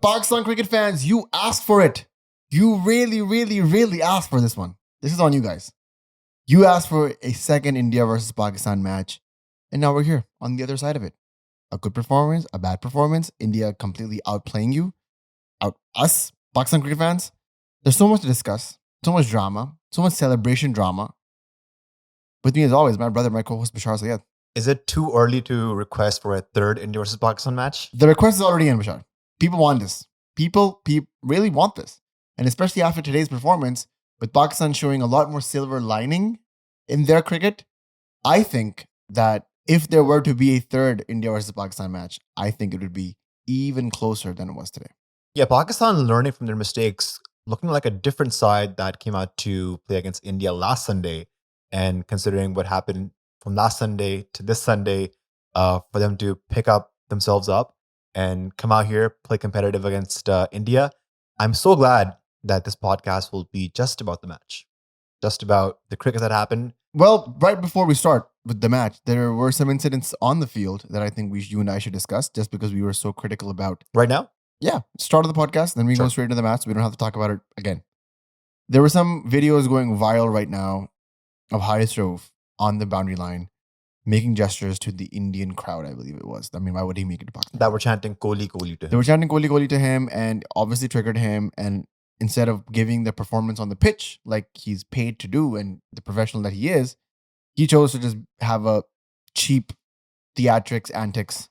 Pakistan cricket fans, you asked for it. You really, really, really asked for this one. This is on you guys. You asked for a second India versus Pakistan match, and now we're here on the other side of it. A good performance, a bad performance, India completely outplaying you, us, Pakistan cricket fans. There's so much to discuss, so much drama, so much celebration drama. With me as always, my brother, my co-host Bashar Sayed. Is it too early to request for a third India versus Pakistan match? The request is already in, Bashar. People want this. People really want this. And especially after today's performance, with Pakistan showing a lot more silver lining in their cricket, I think that if there were to be a third India versus Pakistan match, I think it would be even closer than it was today. Yeah, Pakistan learning from their mistakes, looking like a different side that came out to play against India last Sunday, and considering what happened from last Sunday to this Sunday, for them to pick up themselves up and come out here, play competitive against India. I'm so glad that this podcast will be just about the match, just about the cricket that happened. Well, right before we start with the match, there were some incidents on the field that I think you and I should discuss, just because we were so critical about. Right now? Yeah, start of the podcast, then we go straight into the match, so we don't have to talk about it again. There were some videos going viral right now of Haris Rauf on the boundary line, making gestures to the Indian crowd, I believe it was. I mean, why would he make it to Pakistan? That were chanting Kohli, Kohli to him. They were chanting Kohli, Kohli to him, and obviously triggered him. And instead of giving the performance on the pitch like he's paid to do and the professional that he is, he chose to just have a cheap theatrics, antics,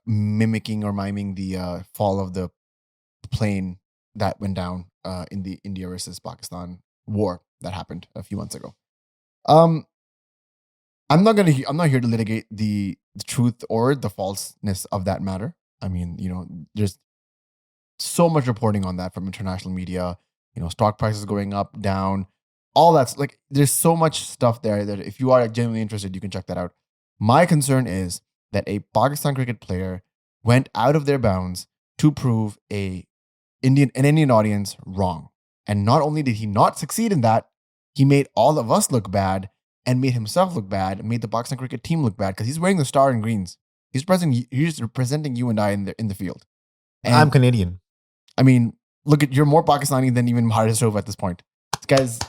mimicking or miming the fall of the plane that went down in the India versus Pakistan war that happened a few months ago. I'm not here to litigate the truth or the falseness of that matter. I mean, there's so much reporting on that from international media. Stock prices going up, down, all that's like, there's so much stuff there that if you are genuinely interested, you can check that out. My concern is that a Pakistan cricket player went out of their bounds to prove an Indian audience wrong. And not only did he not succeed in that, he made all of us look bad and made himself look bad and made the Pakistan cricket team look bad because he's wearing the star and greens. He's representing you and I in the field. And I'm Canadian. I mean, look at, you're more Pakistani than even Haris Rauf at this point. This guy's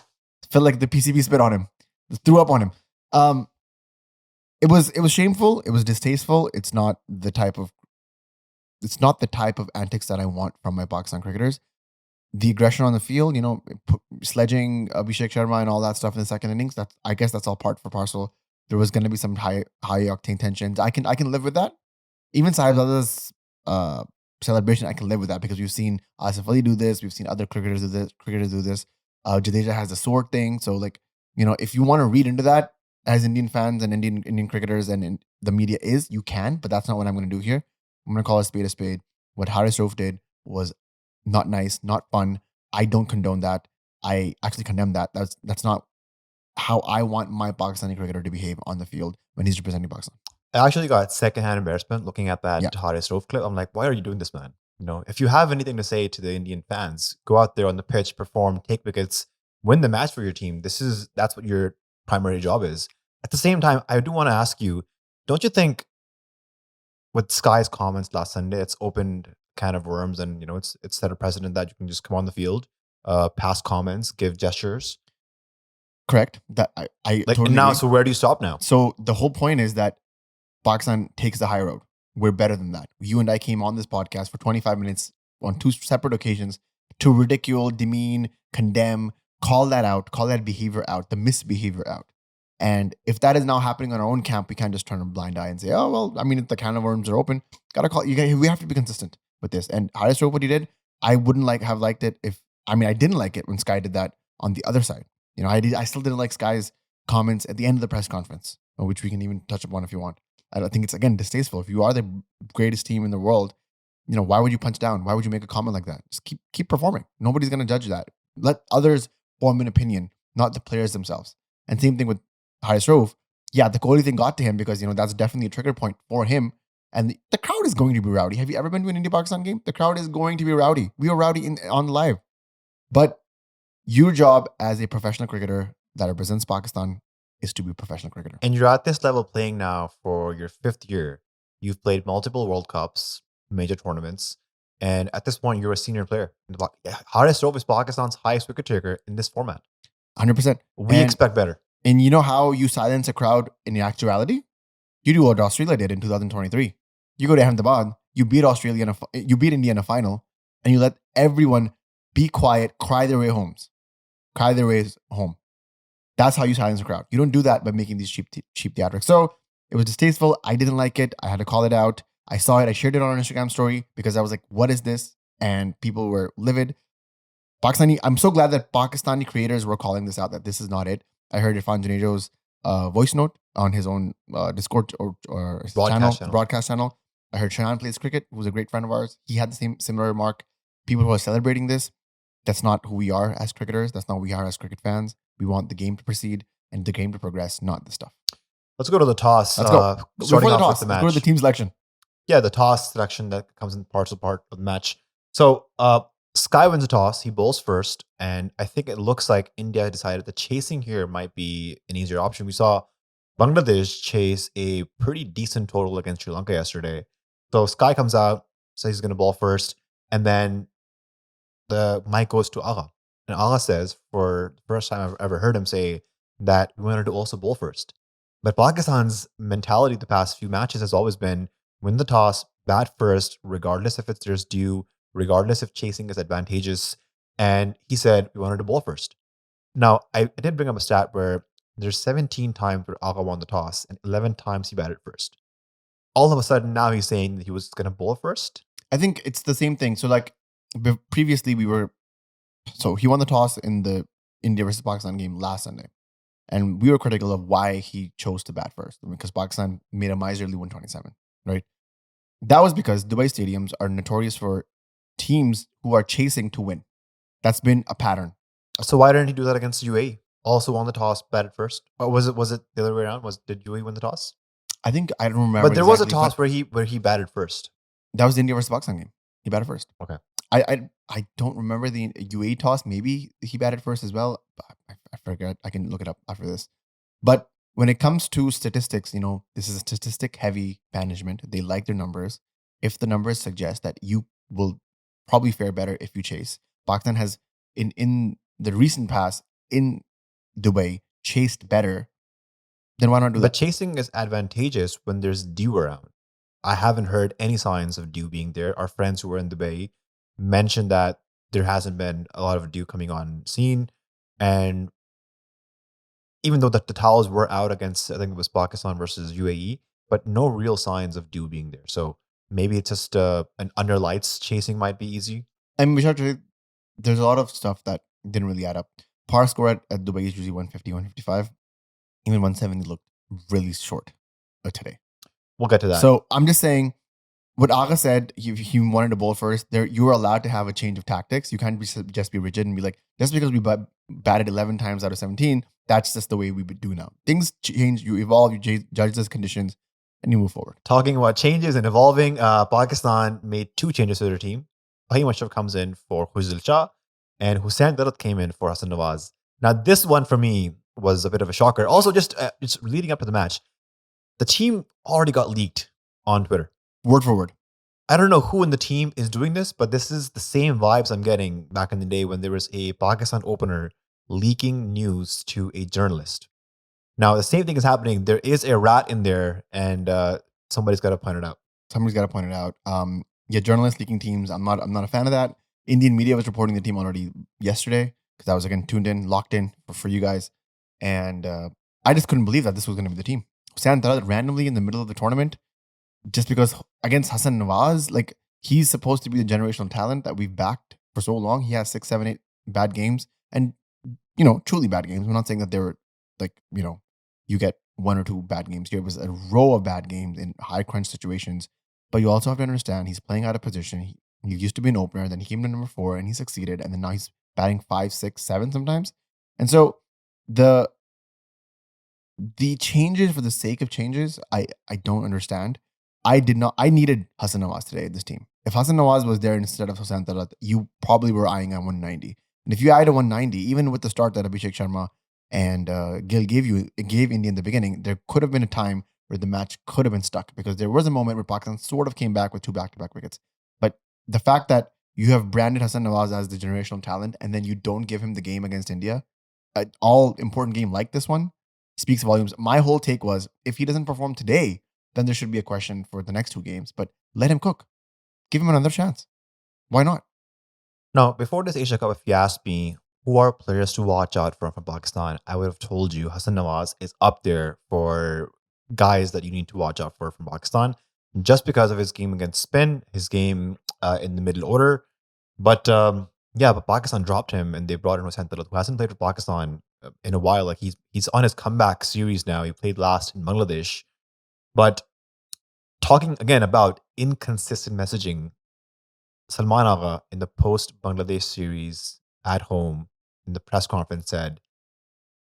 felt like the PCB spit on him, threw up on him. It was shameful. It was distasteful. It's not the type of antics that I want from my Pakistan cricketers. The aggression on the field, sledging Abhishek Sharma and all that stuff in the second innings, I guess that's all part for parcel. There was going to be some high octane tensions. I can live with that. Even Sahibzada's celebration, I can live with that because we've seen Asif Ali do this. We've seen other cricketers do this. Jadeja has the sword thing. So if you want to read into that as Indian fans and Indian cricketers and the media you can, but that's not what I'm going to do here. I'm going to call a spade a spade. What Haris Rauf did was not nice, not fun. I don't condone that. I actually condemn that. That's not how I want my Pakistani cricketer to behave on the field when he's representing Pakistan. I actually got secondhand embarrassment looking at that Haris Rauf clip. I'm like, why are you doing this, man? If you have anything to say to the Indian fans, go out there on the pitch, perform, take wickets, win the match for your team. That's what your primary job is. At the same time, I do want to ask you, don't you think with Sky's comments last Sunday, it's opened can of worms, and it's set a precedent that you can just come on the field, pass comments, give gestures. Correct. That I totally now. agree. So where do you stop now? So the whole point is that Pakistan takes the high road. We're better than that. You and I came on this podcast for 25 minutes on two separate occasions to ridicule, demean, condemn, call that out, call that behavior out, the misbehavior out. And if that is now happening on our own camp, we can't just turn a blind eye and say, oh, well, I mean, if the can of worms are open, we have to be consistent with this. And Haris Rauf, what he did, I wouldn't have liked it I didn't like it when Sky did that on the other side. I still didn't like Sky's comments at the end of the press conference, which we can even touch upon if you want. I think it's, again, distasteful. If you are the greatest team in the world, why would you punch down? Why would you make a comment like that? Just keep performing. Nobody's going to judge that. Let others form an opinion, not the players themselves. And same thing with Haris Rauf. Yeah, the Kohli thing got to him because, that's definitely a trigger point for him. And the crowd is going to be rowdy. Have you ever been to an India-Pakistan game? The crowd is going to be rowdy. We were rowdy on live. But your job as a professional cricketer that represents Pakistan is to be a professional cricketer. And you're at this level playing now for your 5th year. You've played multiple World Cups, major tournaments. And at this point, you're a senior player. Haris Rauf is Pakistan's highest wicket taker in this format. 100%. We expect better. And you know how you silence a crowd in the actuality? You do what Australia did in 2023. You go to Ahmedabad, you beat Australia, you beat India in a final, and you let everyone be quiet, cry their way home. That's how you silence a crowd. You don't do that by making these cheap theatrics. So it was distasteful. I didn't like it. I had to call it out. I saw it. I shared it on our Instagram story because I was like, what is this? And people were livid. I'm so glad that Pakistani creators were calling this out, that this is not it. I heard Irfan Junejo's voice note on his own Discord or his broadcast channel. I heard Shahan Plays Cricket, who's a great friend of ours. He had the similar remark. People who are celebrating this, that's not who we are as cricketers. That's not who we are as cricket fans. We want the game to proceed and the game to progress, not the stuff. Let's go to the toss. Let's go. Starting off with the match. Let's go to the team selection. Yeah, the toss selection that comes in part of the match. So Sky wins the toss. He bowls first. And I think it looks like India decided that chasing here might be an easier option. We saw Bangladesh chase a pretty decent total against Sri Lanka yesterday. So Sky comes out, says he's going to bowl first. And then the mic goes to Agha. And Agha says, for the first time I've ever heard him say, that we wanted to also bowl first. But Pakistan's mentality the past few matches has always been win the toss, bat first, regardless if there's due, regardless if chasing is advantageous. And he said we wanted to bowl first. Now, I did bring up a stat where there's 17 times where Agha won the toss and 11 times he batted first. All of a sudden, now he's saying that he was going to bowl first. I think it's the same thing. So, like, previously so he won the toss in the India versus Pakistan game last Sunday. And we were critical of why he chose to bat first, because Pakistan made a miserly 127, right? That was because Dubai stadiums are notorious for teams who are chasing to win. That's been a pattern. So why didn't he do that against UAE? Also won the toss, batted first? Or was it the other way around? Did UAE win the toss? I think I don't remember. But there was a toss where he batted first. That was the India versus Pakistan game. He batted first. Okay. I don't remember the UAE toss. Maybe he batted first as well. I forget. I can look it up after this. But when it comes to statistics, this is a statistic-heavy management. They like their numbers. If the numbers suggest that you will probably fare better if you chase, Pakistan has, in the recent past, in Dubai, chased better, then why not do that? But chasing is advantageous when there's dew around. I haven't heard any signs of dew being there. Our friends who were in Dubai mentioned that there hasn't been a lot of dew coming on scene. And even though the towels were out against, I think it was Pakistan versus UAE, but no real signs of dew being there. So maybe it's just an under lights chasing might be easy. I mean, there's a lot of stuff that didn't really add up. Par score at Dubai is usually 150, 155. Even 170 looked really short today. We'll get to that. So I'm just saying, what Agha said, he wanted to bowl first. You were allowed to have a change of tactics. You can't just be rigid and be like, just because we batted 11 times out of 17, that's just the way we do now. Things change, you evolve, you judge those conditions, and you move forward. Talking about changes and evolving, Pakistan made 2 changes to their team. Fahim Ashraf comes in for Khuzil Shah, and Hussain Darat came in for Hassan Nawaz. Now, this one for me was a bit of a shocker. Also, just leading up to the match, the team already got leaked on Twitter. Word for word. I don't know who in the team is doing this, but this is the same vibes I'm getting back in the day when there was a Pakistan opener leaking news to a journalist. Now, the same thing is happening. There is a rat in there, and somebody's got to point it out. Journalists leaking teams. I'm not a fan of that. Indian media was reporting the team already yesterday because I was again tuned in, locked in for you guys, and I just couldn't believe that this was going to be the team. Hussain Darat randomly in the middle of the tournament, just because against Hassan Nawaz, like, he's supposed to be the generational talent that we've backed for so long. He has 6, 7, 8 bad games, and truly bad games. We're not saying that they were like, you get 1 or 2 bad games. Here was a row of bad games in high crunch situations. But you also have to understand he's playing out of position. He used to be an opener, then he came to number 4 and he succeeded, and then now he's batting 5, 6, 7 sometimes. And so the changes for the sake of changes, I don't understand. I needed Hassan Nawaz today in this team. If Hassan Nawaz was there instead of Hussain Darat, you probably were eyeing at 190. And if you eyed a 190, even with the start that Abhishek Sharma and Gill gave India in the beginning, there could have been a time where the match could have been stuck, because there was a moment where Pakistan sort of came back with 2 back-to-back wickets. But the fact that you have branded Hassan Nawaz as the generational talent and then you don't give him the game against India, an all important game like this one, speaks volumes. My whole take was, if he doesn't perform today, then there should be a question for the next 2 games. But let him cook. Give him another chance. Why not? Now, before this Asia Cup, if you asked me who are players to watch out for from Pakistan, I would have told you Hassan Nawaz is up there for guys that you need to watch out for from Pakistan, just because of his game against spin, his game in the middle order. But but Pakistan dropped him and they brought in Hussain Talat, who hasn't played for Pakistan in a while. Like he's on his comeback series now. He played last in Bangladesh. But talking again about inconsistent messaging, Salman Agha in the post-Bangladesh series at home in the press conference said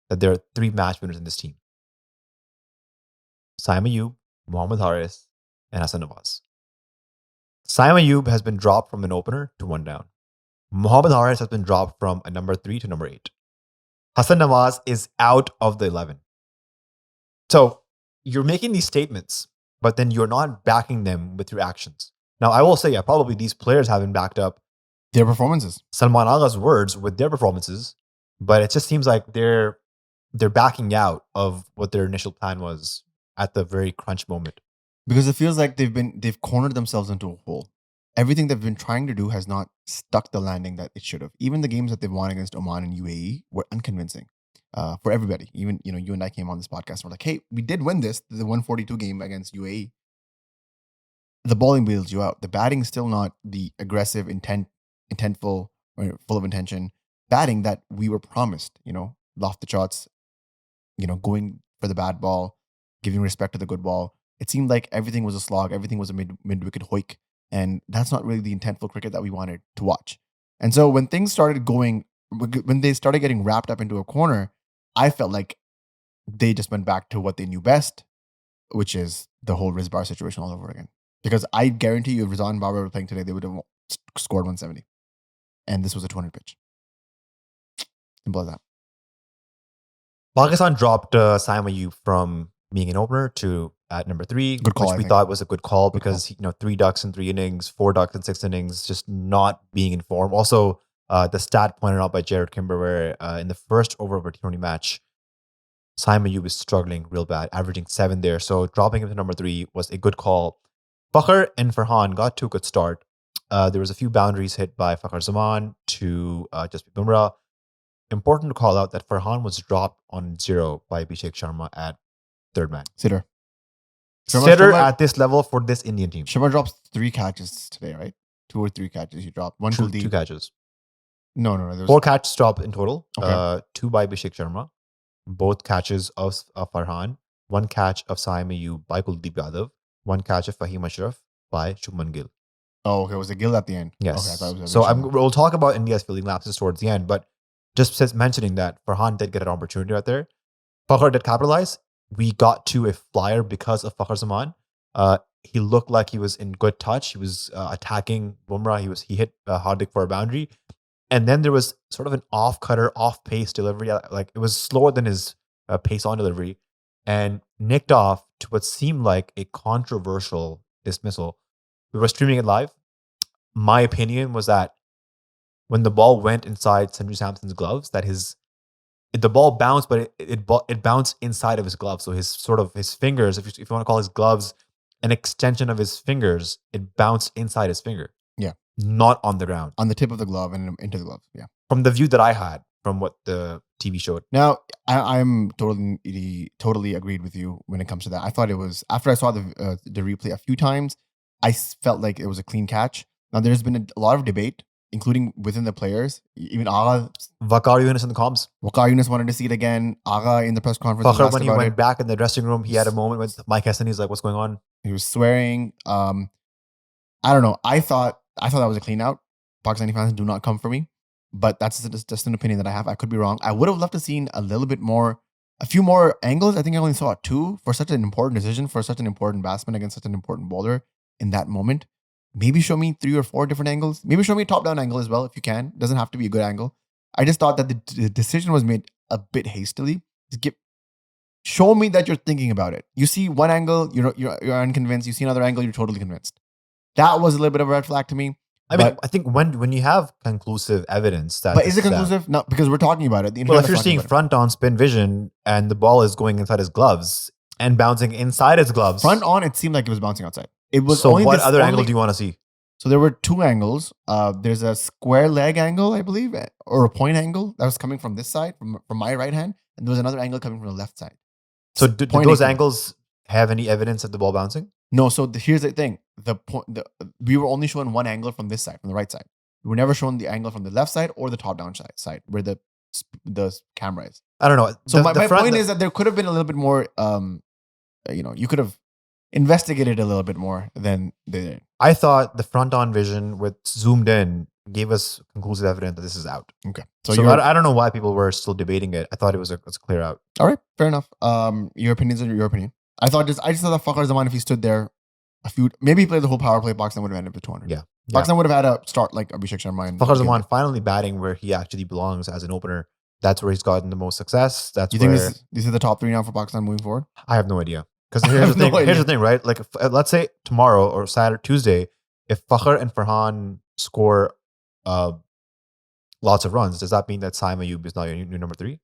that there are 3 match winners in this team. Saim Ayub, Mohammad Haris, and Hassan Nawaz. Saim Ayub has been dropped from an opener to 1 down. Mohammad Haris has been dropped from a number 3 to number 8. Hassan Nawaz is out of the 11. So you're making these statements, but then you're not backing them with your actions. Now, I will say, probably these players haven't backed up their performances, Salman Agha's words with their performances, but it just seems like they're backing out of what their initial plan was at the very crunch moment. Because it feels like they've cornered themselves into a hole. Everything they've been trying to do has not stuck the landing that it should have. Even the games that they've won against Oman and UAE were unconvincing for everybody. Even, you and I came on this podcast and we're like, hey, we did win this, the 142 game against UAE. The bowling bails you out. The batting is still not the aggressive, intentful, or full of intention batting that we were promised. Loft the shots, going for the bad ball, giving respect to the good ball. It seemed like everything was a slog. Everything was a mid-wicket hoik. And that's not really the intentful cricket that we wanted to watch. And so when things started going, when they started getting wrapped up into a corner, I felt like they just went back to what they knew best, which is the whole Rizbar situation all over again. Because I guarantee you, if Rizwan and Barbara were playing today, they would have scored 170. And this was a 200 pitch. Simple as that. Pakistan dropped Saim Ayub from being an opener to at number 3, good call, which we thought was a good call because 3 ducks in 3 innings, 4 ducks in 6 innings, just not being in form. Also, the stat pointed out by Jared Kimber where in the first over of a T20 match, Saim Ayub is struggling real bad, averaging 7 there. So dropping him to number 3 was a good call. Fakhar and Farhan got to a good start. There was a few boundaries hit by Fakhar Zaman to just Bumrah. Important to call out that Farhan was dropped on 0 by Abhishek Sharma at 3rd man. Sitter At this level for this Indian team. Sharma drops 3 catches today, right? 2 or 3 catches he dropped. 1 Kuldeep. 2 catches. No. There was 4 catches dropped in total. Okay. 2 by Abhishek Sharma. Both catches of Farhan. 1 catch of Saim Ayub by Kuldeep Yadav. 1 catch of Fahim Ashraf by Shubman Gill. Oh, okay. Was it Gill at the end? Yes. Okay, I thought it was so we'll talk about India's fielding lapses towards the end, but just mentioning that Farhan did get an opportunity right there. Fakhar did capitalize. We got to a flyer because of Fakhar Zaman. He looked like he was in good touch. He was attacking Bumrah. He hit Hardik for a boundary. And then there was sort of an off-cutter, off-pace delivery. Like it was slower than his pace on delivery. And nicked off to what seemed like a controversial dismissal. We were streaming it live. My opinion was that when the ball went inside Sanju Samson's gloves, that the ball bounced, but it bounced inside of his gloves. So his fingers, if you want to call his gloves an extension of his fingers, it bounced inside his finger. Yeah. Not on the ground. On the tip of the glove and into the glove. Yeah. From the view that I had from what the TV showed. Now, I'm totally agreed with you when it comes to that. I thought it was, after I saw the replay a few times, I felt like it was a clean catch. Now, there's been a lot of debate, including within the players. Even Agha. Waqar Yunus in the comms. Waqar Yunus wanted to see it again. Agha in the press conference. Fakhar, when he went back in the dressing room, he had a moment with Mike Hesson. He's like, what's going on? He was swearing. I don't know. I thought that was a clean out. Pakistani fans do not come for me. But that's just an opinion that I have. I could be wrong. I would have loved to seen a few more angles. I think I only saw 2 for such an important decision, for such an important batsman against such an important bowler in that moment. Maybe show me 3 or 4 different angles. Maybe show me a top-down angle as well if you can. Doesn't have to be a good angle. I just thought that the decision was made a bit hastily. Show me that you're thinking about it. You see one angle, you're unconvinced. You see another angle, you're totally convinced. That was a little bit of a red flag to me. I mean, I think when you have conclusive evidence that. But is it conclusive? No, because we're talking about it. Well, if you're seeing front on spin vision and the ball is going inside his gloves and bouncing inside his gloves. Front on, it seemed like it was bouncing outside. It was. So what other angle do you want to see? So there were two angles. There's a square leg angle, I believe, or a point angle that was coming from this side, from my right hand, and there was another angle coming from the left side. So did those angles have any evidence of the ball bouncing? No. So here's the thing: we were only shown one angle from this side, from the right side. We were never shown the angle from the left side or the top down side where the camera is. I don't know. So my point is that there could have been a little bit more. You could have investigated a little bit more than they did. I thought the front on vision with zoomed in gave us conclusive evidence that this is out. Okay. So I don't know why people were still debating it. I thought it was a clear out. All right, fair enough. Your opinions are your opinion. I just thought that Fakhar Zaman, if he stood there maybe he played the whole power play, Pakistan would have ended up with 200. Yeah. Pakistan would have had a start like Abhishek Sharma. Fakhar Zaman finally batting where he actually belongs as an opener. That's where he's gotten the most success. That's you think these are the top three now for Pakistan moving forward? I have no idea. Because here's the thing, right? Like, let's say tomorrow or Saturday, Tuesday, if Fakhar and Farhan score lots of runs, does that mean that Saim Ayub is now your new number 3?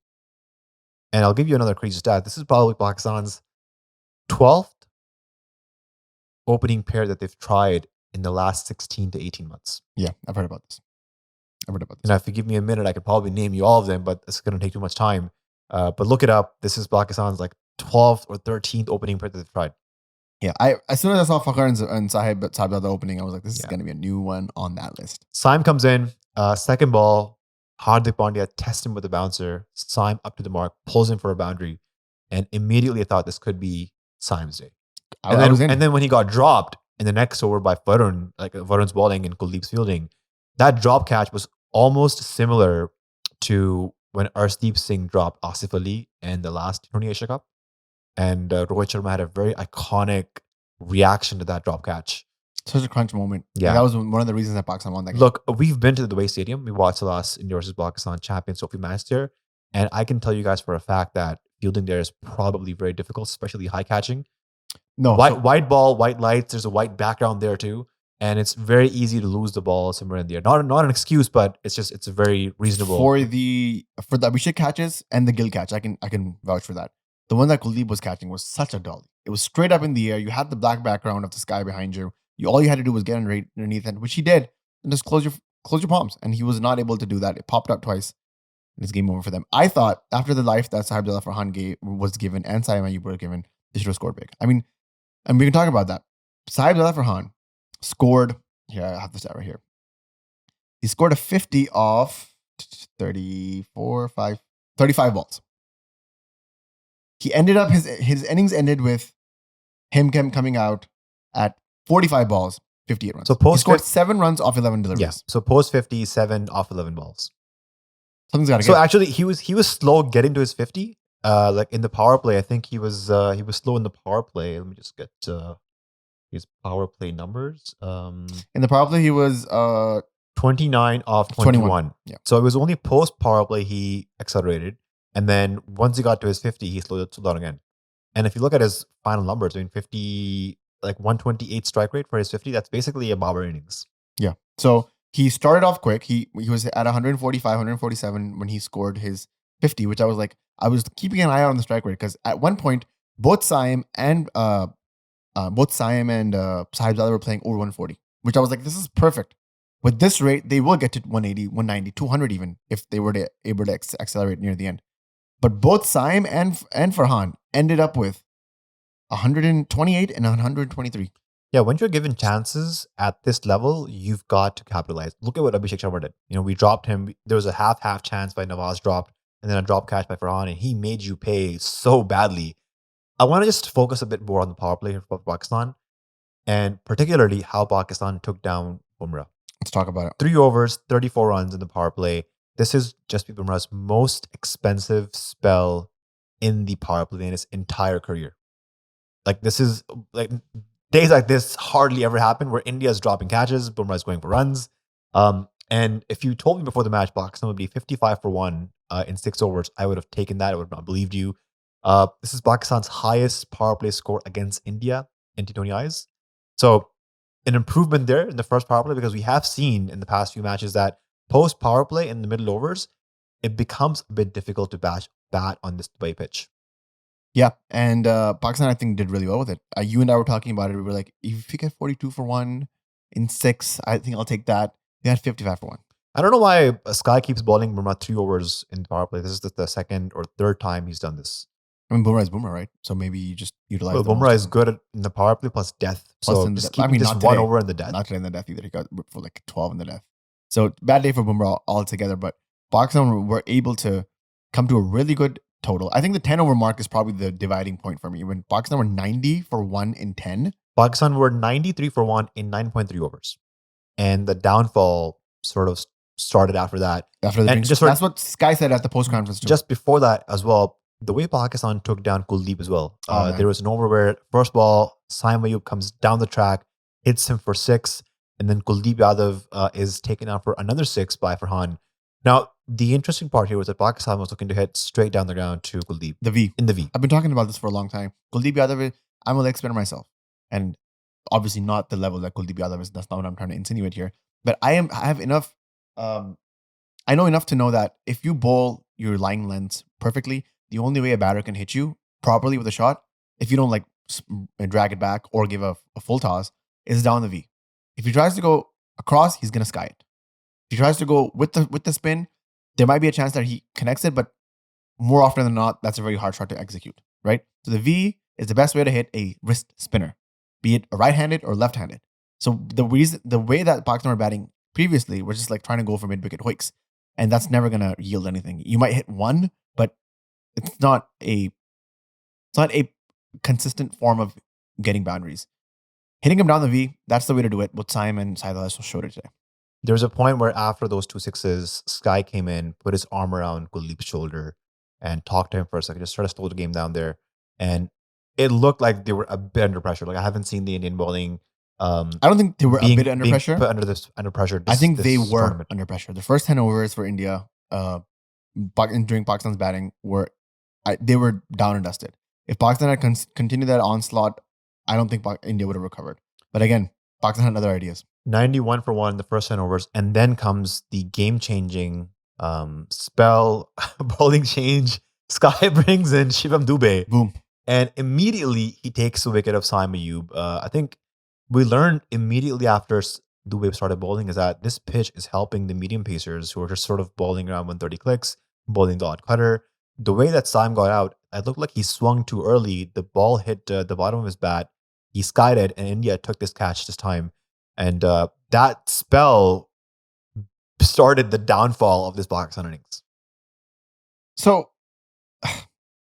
And I'll give you another crazy stat. This is probably Pakistan's 12th opening pair that they've tried in the last 16 to 18 months. Yeah, I've heard about this. And if you give me a minute, I could probably name you all of them, but it's going to take too much time. But look it up. This is Pakistan's like 12th or 13th opening pair that they've tried. Yeah, as soon as I saw Fakhar and Sahib the opening, I was like, this is going to be a new one on that list. Saim comes in, second ball, Hardik Pandya tests him with a bouncer. Saim up to the mark, pulls him for a boundary, and immediately I thought this could be Saim's day. And then when he got dropped in the next over by Varun, like Varun's bowling and Kuldeep's fielding, that drop catch was almost similar to when Arshdeep Singh dropped Asif Ali in the last T20 Asia Cup. And Rohit Sharma had a very iconic reaction to that drop catch. Such a crunch moment. Yeah. That was one of the reasons that Pakistan won that game. Look, we've been to the Dubai Stadium. We watched the last India versus Pakistan Champions Trophy match there. And I can tell you guys for a fact that fielding there is probably very difficult, especially high catching. No. White ball, white lights. There's a white background there too. And it's very easy to lose the ball somewhere in the air. Not an excuse, but it's a very reasonable. For the Abhishek catches and the Gill catch, I can vouch for that. The one that Kuldeep was catching was such a dolly. It was straight up in the air. You had the black background of the sky behind you. All you had to do was get underneath it, which he did, and just close your palms. And he was not able to do that. It popped up twice. And it's game over for them. I thought after the life that Sahib Farhan was given and Saim Ayub were given, they should have scored big. I mean, and we can talk about that. Sahib Farhan scored. Here, I have the stat right here. He scored a 50 off 35 balls. He ended up his innings ended with him coming out at 45 balls, 58 runs. So he scored 7 runs off 11 deliveries. Yeah. So post 50, 7 off 11 balls. Something's got to So actually, he was slow getting to his 50. Like in the power play, I think he was slow in the power play. Let me just get his power play numbers. In the power play, he was 29 off 21. Yeah. So it was only post power play he accelerated. And then once he got to his 50, he slowed down again. And if you look at his final numbers, 50, like 128 strike rate for his 50, that's basically a Babar innings. Yeah. So he started off quick. He was at 145, 147 when he scored his 50, which I was keeping an eye out on the strike rate because at one point, both Saim and Sahib Zada were playing over 140, which I was like, this is perfect. With this rate, they will get to 180, 190, 200 even if they were able to accelerate near the end. But both Saim and Farhan ended up with 128 and 123. Yeah, when you're given chances at this level, you've got to capitalize. Look at what Abhishek Sharma did. We dropped him. There was a half chance by Nawaz dropped, and then a drop catch by Farhan, and he made you pay so badly. I want to just focus a bit more on the power play for Pakistan, and particularly how Pakistan took down Bumrah. Let's talk about it. 3 overs, 34 runs in the power play. This is Jasprit Bumrah's most expensive spell in the power play in his entire career. Like this is like days like this hardly ever happen where India is dropping catches, Bumrah is going for runs. And if you told me before the match Pakistan would be 55 for 1 in 6 overs, I would have taken that. I would have not believed you. This is Pakistan's highest power play score against India in T20 eyes. So an improvement there in the first power play, because we have seen in the past few matches that post power play in the middle overs, it becomes a bit difficult to bat on this Dubai pitch. Yeah, and Pakistan, I think, did really well with it. You and I were talking about it. We were like, if you get 42 for 1 in 6, I think I'll take that. They had 55 for 1. I don't know why Sky keeps bowling Bumrah 3 overs in the power play. This is the second or third time he's done this. I mean, Bumrah is Bumrah, right? So maybe you just utilize. Well, Bumrah is good in the power play plus death. So just keeping this one over in the death. Not today in the death either. He got for like 12 in the death. So bad day for Bumrah altogether. But Pakistan were able to come to a really good total. I think the 10 over mark is probably the dividing point for me. When Pakistan were 90 for 1 in 10. Pakistan were 93 for 1 in 9.3 overs. And the downfall sort of started after that. That's what Sky said at the post conference too. Just before that as well, the way Pakistan took down Kuldeep as well. There was an over where first ball, Saim Ayub comes down the track, hits him for 6, and then Kuldeep Yadav is taken out for another 6 by Farhan. Now, the interesting part here was that Pakistan was looking to hit straight down the ground to Kuldeep. In the V. I've been talking about this for a long time. Kuldeep Yadav, I'm a leg spinner myself. And obviously not the level that Kuldeep Yadav is. That's not what I'm trying to insinuate here. But I have enough, I know enough to know that if you bowl your line lengths perfectly, the only way a batter can hit you properly with a shot, if you don't like drag it back or give a full toss, is down the V. If he tries to go across, he's going to sky it. If he tries to go with the spin, there might be a chance that he connects it, but more often than not, that's a very hard shot to execute, right? So the V is the best way to hit a wrist spinner, be it a right-handed or left-handed. So the way that Pakistan were batting previously was just like trying to go for mid-wicket hoiks, and that's never going to yield anything. You might hit one, but it's not a consistent form of getting boundaries. Hitting him down the V, that's the way to do it. What Saim and Saeed also showed it today. There was a point where after those 2 sixes, Sky came in, put his arm around Kuldeep's shoulder and talked to him for a second, just try to slow the game down there. And it looked like they were a bit under pressure. Like I haven't seen the Indian bowling. I don't think they were a bit under pressure. Put under pressure. I think they were under pressure. The first 10 overs for India during Pakistan's batting they were down and dusted. If Pakistan had continued that onslaught, I don't think India would have recovered. But again, Pakistan had other ideas. 91 for 1 in the first 10 overs. And then comes the game-changing spell, bowling change. Sky brings in Shivam Dube. Boom. And immediately he takes the wicket of Saim Ayub. I think we learned immediately after Dube started bowling is that this pitch is helping the medium pacers who are just sort of bowling around 130 clicks, bowling the odd cutter. The way that Saim got out, it looked like he swung too early. The ball hit the bottom of his bat. He skied it, and India took this catch this time. And that spell started the downfall of this Pakistan innings. So,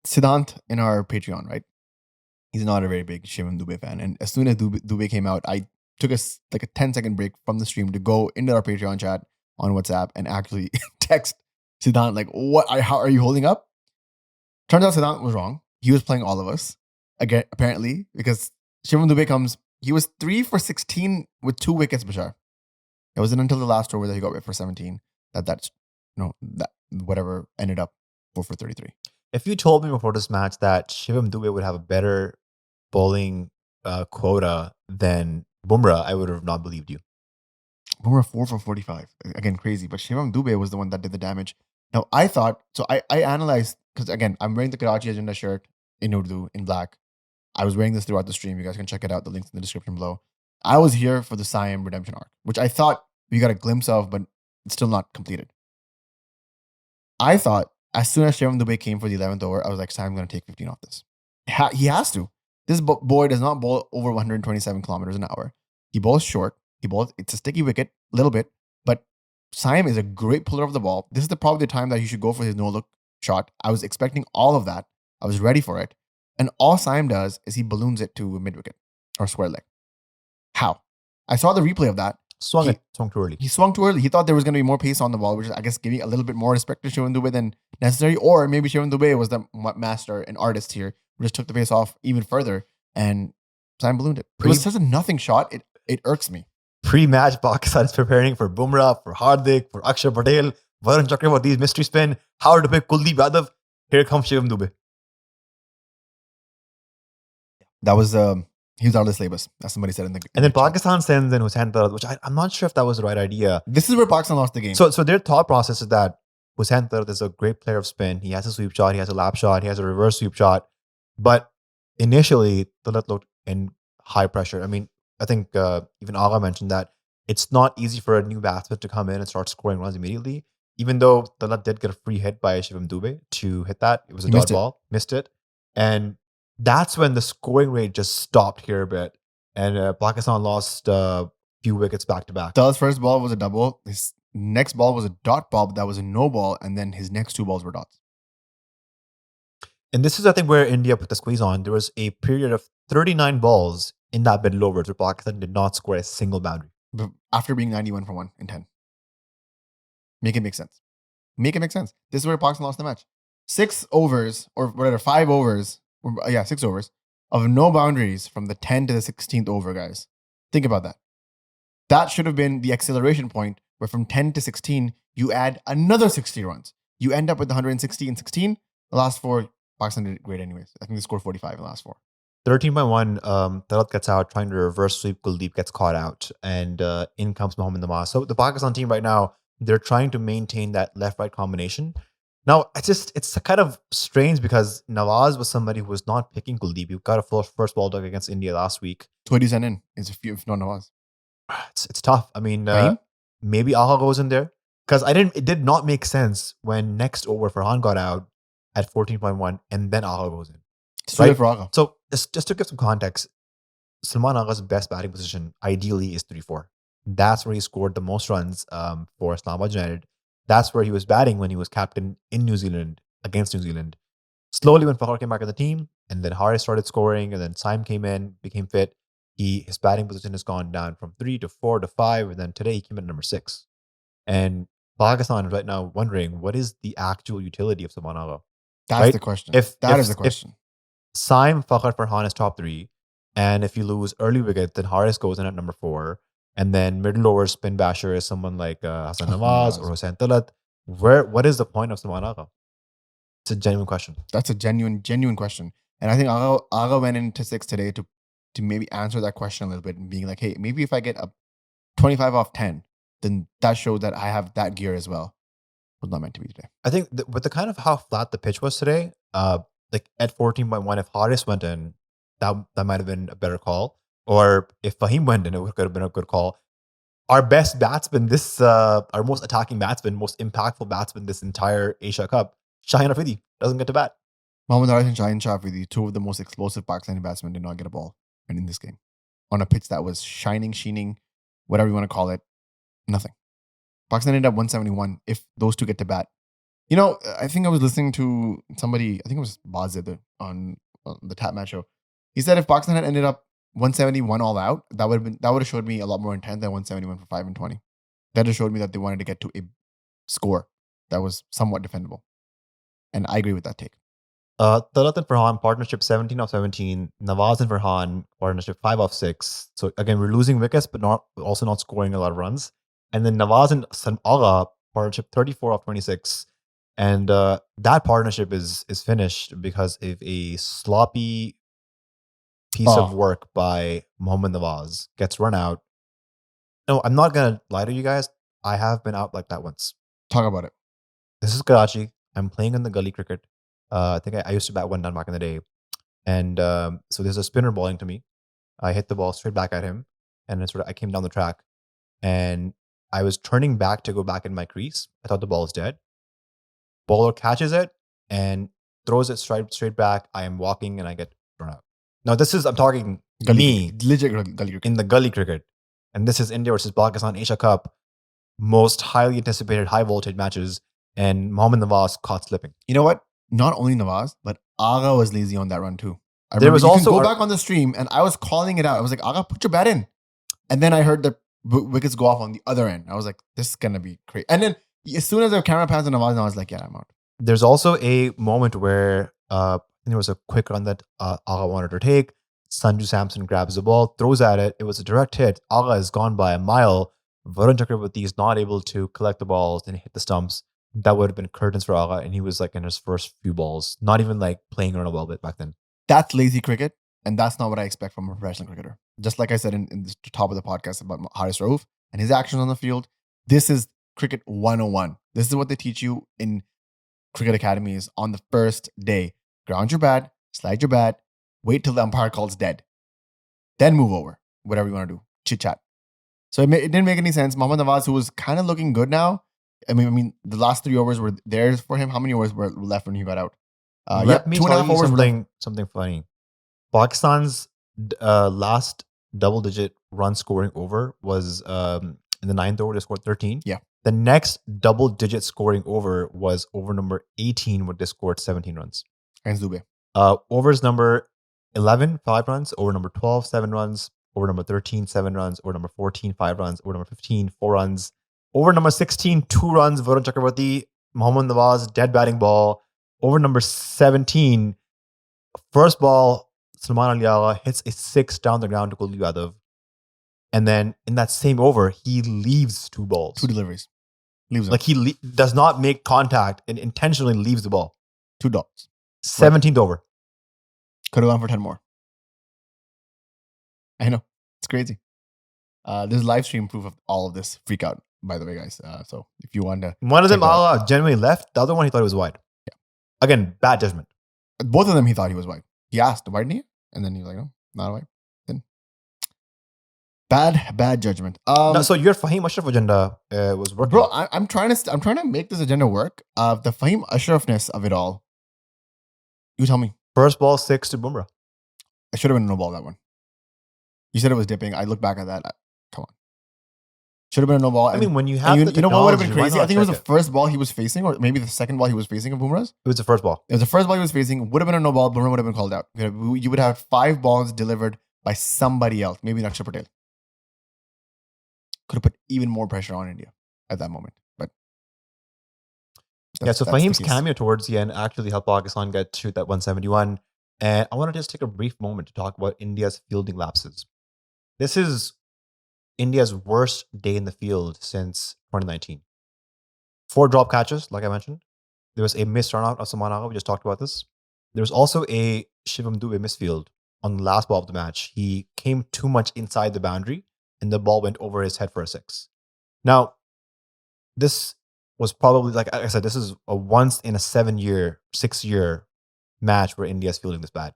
Siddhant in our Patreon, right? He's not a very big Shivam Dube fan. And as soon as Dube came out, I took a 10-second break from the stream to go into our Patreon chat on WhatsApp and actually text Siddhant, like, how are you holding up? Turns out Siddhant was wrong. He was playing all of us, again, apparently, because Shivam Dube comes, he was 3 for 16 with 2 wickets, Bashar. It wasn't until the last over that he got hit for 17 that whatever ended up 4 for 33. If you told me before this match that Shivam Dube would have a better bowling quota than Bumrah, I would have not believed you. Bumrah 4 for 45. Again, crazy. But Shivam Dube was the one that did the damage. Now, I thought, so I analyzed, because again, I'm wearing the Karachi Agenda shirt in Urdu, in black. I was wearing this throughout the stream. You guys can check it out. The link's in the description below. I was here for the Saim redemption arc, which I thought we got a glimpse of, but it's still not completed. I thought as soon as Shivam Dube came for the 11th over, I was like, Saim's going to take 15 off this. He has to. This boy does not bowl over 127 kilometers an hour. He bowls short. It's a sticky wicket, a little bit, but Saim is a great puller of the ball. This is probably the time that he should go for his no-look shot. I was expecting all of that. I was ready for it. And all Saim does is he balloons it to mid-wicket or square leg. How? I saw the replay of that. Swung too early. He swung too early. He thought there was going to be more pace on the ball, which is, I guess, giving a little bit more respect to Shivam Dube than necessary. Or maybe Shivam Dube was the master and artist here, who just took the pace off even further, and Saim ballooned it. It was such a nothing shot. It irks me. Pre-match, Pakistan is preparing for Bumrah, for Hardik, for Akshar Patel, Varun Chakravarti's mystery spin, how to pick Kuldeep Yadav. Here comes Shivam Dube. That was He was out of the syllabus, as somebody said in the. And then Pakistan sends in Hussain Tarat, which I'm not sure if that was the right idea. This is where Pakistan lost the game. So their thought process is that Hussain Tarat is a great player of spin. He has a sweep shot, he has a lap shot, he has a reverse sweep shot. But initially, Tarat looked in high pressure. I mean, I think even Agha mentioned that it's not easy for a new batsman to come in and start scoring runs immediately. Even though Tarat did get a free hit by Shivam Dube to hit that. It was a dot ball, missed it. And that's when the scoring rate just stopped here a bit. And Pakistan lost a few wickets back to back. Tarat's first ball was a double. His next ball was a dot ball, but that was a no ball. And then his next two balls were dots. And this is, I think, where India put the squeeze on. There was a period of 39 balls in that middle overs where Pakistan did not score a single boundary. But after being 91 for 1 in 10. Make it make sense. Make it make sense. This is where Pakistan lost the match. 6 overs, or whatever, 5 overs. 6 overs of no boundaries from the 10 to the 16th over, guys. Think about that. That should have been the acceleration point where from 10 to 16, you add another 60 runs. You end up with 160 and 16. The last 4, Pakistan did great anyways. I think they scored 45 in the last 4. 13.1, Tarat gets out, trying to reverse sweep. Kuldeep gets caught out, and in comes Mohammad Nawaz. So the Pakistan team right now, they're trying to maintain that left-right combination. Now, it's kind of strange because Nawaz was somebody who was not picking Kuldeep. He got a first ball dug against India last week. So what do you send in? If not Nawaz? It's tough. I mean, maybe Agha goes in there. Because it did not make sense when next over Farhan got out at 14.1 and then Agha goes in. Right? For Agha. So just to give some context, Salman Agha's best batting position ideally is 3-4. That's where he scored the most runs for Islamabad United. That's where he was batting when he was captain in New Zealand against New Zealand. Slowly, when Fakhar came back in the team, and then Haris started scoring, and then Saim came in, became fit, his batting position has gone down from 3 to 4 to 5, and then today he came in at number 6. And Pakistan is right now wondering, what is the actual utility of Salman Agha? That's the question. That is the question. If Saim, Fakhar, Farhan is top 3, and if you lose early wicket, then Haris goes in at number 4, and then middle over spin basher is someone like Hassan Nawaz or Hussain Tarat. What is the point of Salman Agha? It's a genuine question. That's a genuine question. And I think Agha went into 6 today to maybe answer that question a little bit and being like, hey, maybe if I get a 25 off 10, then that shows that I have that gear as well. Was not meant to be today. I think with the kind of how flat the pitch was today, like at 14.1, if Haris went in, that might have been a better call. Or if Fahim went in, it could have been a good call. Our best batsman, our most attacking batsman, most impactful batsman this entire Asia Cup, Shaheen Afridi, doesn't get to bat. Mohammad Haris and Shaheen Afridi, 2 of the most explosive Pakistani batsmen, did not get a ball in this game. On a pitch that was sheening, whatever you want to call it, nothing. Pakistan ended up 171 if those 2 get to bat. You know, I think I was listening to somebody, I think it was Bazid on the Tap Match show. He said if Pakistan had ended up 171 all out, that would have showed me a lot more intent than 171 for 5 and 20. That just showed me that they wanted to get to a score that was somewhat defendable. And I agree with that take. Tarat and Farhan, partnership 17 of 17. Nawaz and Farhan, partnership 5 of 6. So again, we're losing wickets, but also not scoring a lot of runs. And then Nawaz and Salman Agha, partnership 34 of 26. And that partnership is finished because of a sloppy piece of work by Mohammad Nawaz. Gets run out. No, I'm not going to lie to you guys. I have been out like that once. Talk about it. This is Karachi. I'm playing in the gully cricket. I think I used to bat 1 down back in the day. And so there's a spinner bowling to me. I hit the ball straight back at him. And then I came down the track. And I was turning back to go back in my crease. I thought the ball was dead. Bowler catches it and throws it straight back. I am walking and I get thrown out. Now, I'm talking legit gully cricket. In the gully cricket. And this is India versus Pakistan Asia Cup. Most highly anticipated high voltage matches. And Mohammad Nawaz caught slipping. You know what? Not only Nawaz, but Agha was lazy on that run too. There was also go back on the stream and I was calling it out. I was like, Agha, put your bat in. And then I heard the wickets go off on the other end. I was like, this is going to be crazy. And then as soon as the camera pans on Nawaz, I was like, yeah, I'm out. There's also a moment where there was a quick run that Agha wanted to take. Sanju Samson grabs the ball, throws at it. It was a direct hit. Agha has gone by a mile. Varun Chakravarti is not able to collect the balls and hit the stumps. That would have been curtains for Agha, and he was like in his first few balls, not even like playing around a well bit back then. That's lazy cricket. And that's not what I expect from a professional cricketer. Just like I said in the top of the podcast about Haris Rauf and his actions on the field, this is cricket 101. This is what they teach you in cricket academies on the first day. Ground your bat, slide your bat, wait till the umpire calls dead. Then move over. Whatever you want to do. Chit chat. So it didn't make any sense. Mohammad Nawaz, who was kind of looking good now. I mean, the last 3 overs were theirs for him. How many overs were left when he got out? Let me tell you something funny. Pakistan's last double-digit run scoring over was in the 9th over. They scored 13. Yeah. The next double-digit scoring over was over number 18, where they scored 17 runs. Against Dubey. Overs number 11, 5 runs. Over number 12, 7 runs. Over number 13, 7 runs. Over number 14, 5 runs. Over number 15, 4 runs. Over number 16, 2 runs. Varun Chakravarti, Mohammad Nawaz, dead batting ball. Over number 17, first ball, Salman Ali Agha hits a 6 down the ground to Kuldeep Yadav. And then in that same over, he leaves 2 balls. 2 deliveries. Leaves them. Like he does not make contact and intentionally leaves the ball. 2 dogs. 17th over. Could have gone for 10 more. I know. It's crazy. There's live stream proof of all of this freak out, by the way, guys. So if you want to... One of them genuinely left. The other one, he thought it was wide. Yeah. Again, bad judgment. Both of them, he thought he was wide. He asked, wide knee? And then he was like, no, not wide. Then bad judgment. So your Fahim Ashraf agenda was working. Bro, I'm trying to make this agenda work. The Fahim Ashrafness of it all. You tell me. First ball 6 to Bumrah. I should have been a no ball that one. You said it was dipping. I look back at that. Come on. Should have been a no ball. I mean, when you have you know what would have been crazy? I think it was the it. first ball he was facing, or maybe the second ball he was facing of Bumrah's. It was the first ball. It was the first ball he was facing. Would have been a no ball. Bumrah would have been called out. You would have 5 balls delivered by somebody else. Maybe Nakshar Patel. Could have put even more pressure on India at that moment. But so Fahim's cameo towards the end actually helped Pakistan get to that 171. And I want to just take a brief moment to talk about India's fielding lapses. This is India's worst day in the field since 2019. 4 drop catches, like I mentioned. There was a missed run out of Salman Agha. We just talked about this. There was also a Shivam Dube misfield on the last ball of the match. He came too much inside the boundary and the ball went over his head for a 6. Now, this was probably, like I said, this is a once in a 6-year match where India's fielding this bad.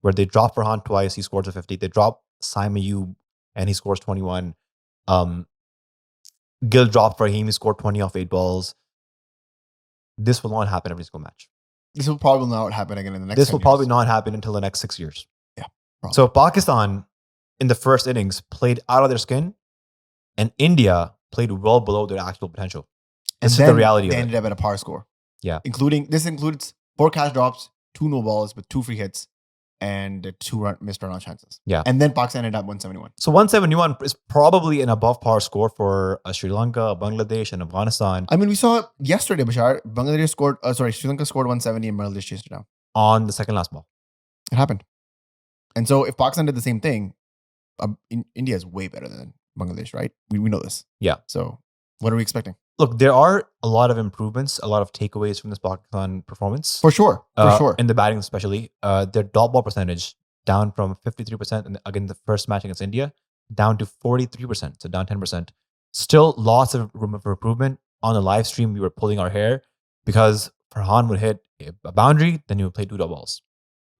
Where they drop Farhan twice, he scores a 50. They drop Saim Ayub and he scores 21. Gill dropped for him, he scored 20 off 8 balls. This will not happen every single match. This will probably not happen again in the next 10 years. Probably not happen until the next 6 years. Yeah. Probably. So Pakistan, in the first innings, played out of their skin, and India played well below their actual potential. This is the reality of it. They ended up at a par score. Yeah. This includes 4 catch drops, 2 no balls with 2 free hits, and 2 missed run out chances. Yeah. And then Pakistan ended up 171. So 171 is probably an above par score for Sri Lanka, Bangladesh, and Afghanistan. I mean, we saw yesterday, Bashar, Sri Lanka scored 170 and Bangladesh chased it down. On the second last ball. It happened. And so if Pakistan did the same thing, India is way better than Bangladesh, right? We know this. Yeah. So what are we expecting? Look, there are a lot of improvements, a lot of takeaways from this Pakistan performance. For sure. In the batting especially. Their dot ball percentage down from 53% again the first match against India, down to 43%, so down 10%. Still lots of room for improvement. On the live stream, we were pulling our hair because Farhan would hit a boundary, then he would play 2 dot balls.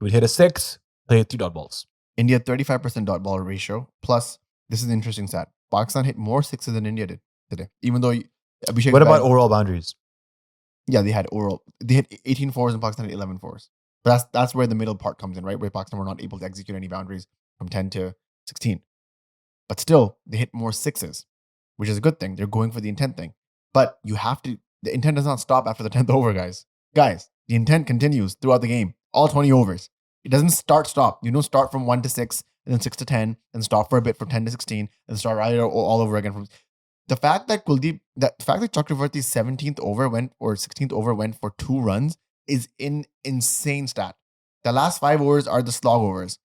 He would hit a 6, play 3 dot balls. India 35% dot ball ratio. Plus, this is an interesting stat. Pakistan hit more 6s than India did today. Even though Abhishek... What about overall boundaries? Yeah, they hit 18 4s and Pakistan hit 11 4s. But that's where the middle part comes in, right? Where Pakistan were not able to execute any boundaries from 10 to 16. But still, they hit more 6s, which is a good thing. They're going for the intent thing. But the intent does not stop after the 10th over, guys. Guys, the intent continues throughout the game. All 20 overs. It doesn't stop. You don't start from 1 to 6, and then 6 to 10, and stop for a bit from 10 to 16, and start right all over again. From the fact that Chakravarti's 17th over or 16th over went for 2 runs is an insane stat. The last 5 overs are the slog overs.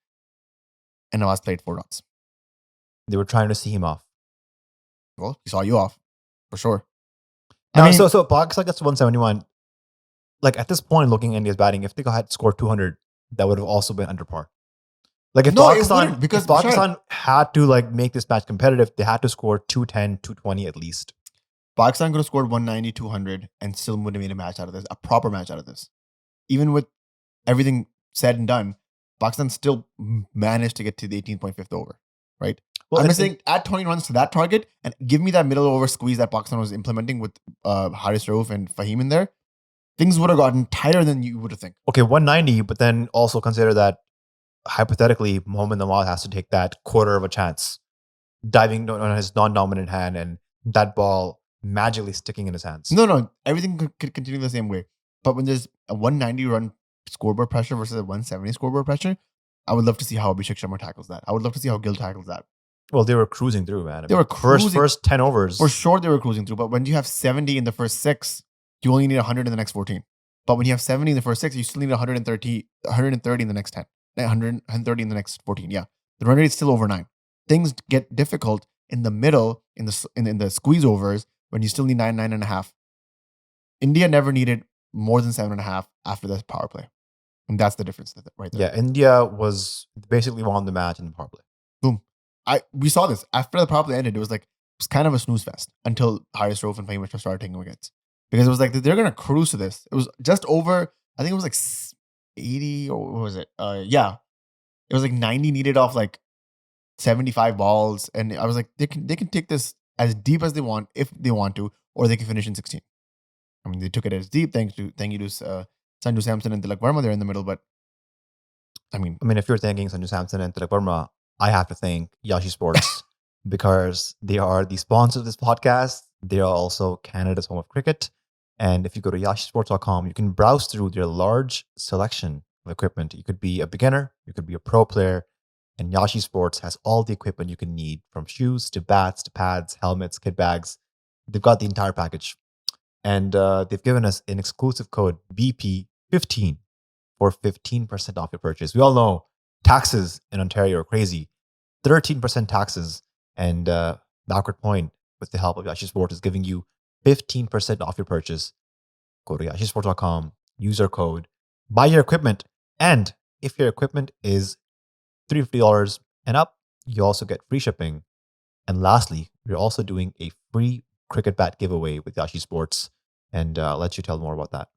And Nawaz played 4 runs. They were trying to see him off. Well, he saw you off, for sure. So Pakistan gets to 171. Like at this point, looking at India's batting, if they had scored 200, that would have also been under par. Like if No, it Pakistan, wouldn't, because if Pakistan had to like make this match competitive, they had to score 210, 220 at least. Pakistan could have scored 190, 200 and still would have made a match out of this, a proper match out of this. Even with everything said and done, Pakistan still managed to get to the 18.5th over, right? Well, I'm just saying, add 20 runs to that target and give me that middle over squeeze that Pakistan was implementing with Haris Rauf and Fahim in there. Things would have gotten tighter than you would have think. Okay, 190, but then also consider that hypothetically, Mohammad Nawaz has to take that quarter of a chance, diving on his non-dominant hand and that ball magically sticking in his hands. No. Everything could continue the same way. But when there's a 190 run scoreboard pressure versus a 170 scoreboard pressure, I would love to see how Abhishek Sharma tackles that. I would love to see how Gill tackles that. Well, they were cruising through, man. They were cruising. First 10 overs. For sure, they were cruising through. But when you have 70 in the first 6, you only need 100 in the next 14. But when you have 70 in the first 6, you still need 130 in the next 10. 130 in the next 14. Yeah. The run rate is still over 9. Things get difficult in the middle, in the squeeze overs, when you still need 9.5. India never needed more than 7.5 after the power play. And that's the difference right there. Yeah, India was basically won the match in the power play. Boom. We saw this. After the power play ended, it was kind of a snooze fest until Haris Rauf and Fahim started taking wickets. Because it was like, they're going to cruise to this. It was just over, I think it was like 80, or what was it? Yeah. It was like 90 needed off like 75 balls. And I was like, they can take this as deep as they want, if they want to, or they can finish in 16. I mean, they took it as deep. Thank you to Sanju Samson and Tilak Verma there in the middle. But I mean, if you're thanking Sanju Samson and Tilak Verma, I have to thank Yashi Sports because they are the sponsor of this podcast. They are also Canada's home of cricket. And if you go to yashisports.com, you can browse through their large selection of equipment. You could be a beginner, you could be a pro player, and Yashi Sports has all the equipment you can need, from shoes to bats to pads, helmets, kit bags. They've got the entire package. And they've given us an exclusive code BP15 for 15% off your purchase. We all know taxes in Ontario are crazy. 13% taxes, and backward point with the help of Yashi Sports is giving you 15% off your purchase. Go to yashisports.com, use our code, buy your equipment, and if your equipment is $350 and up, you also get free shipping. And lastly, we're also doing a free cricket bat giveaway with Yashi Sports, and I'll let you tell more about that.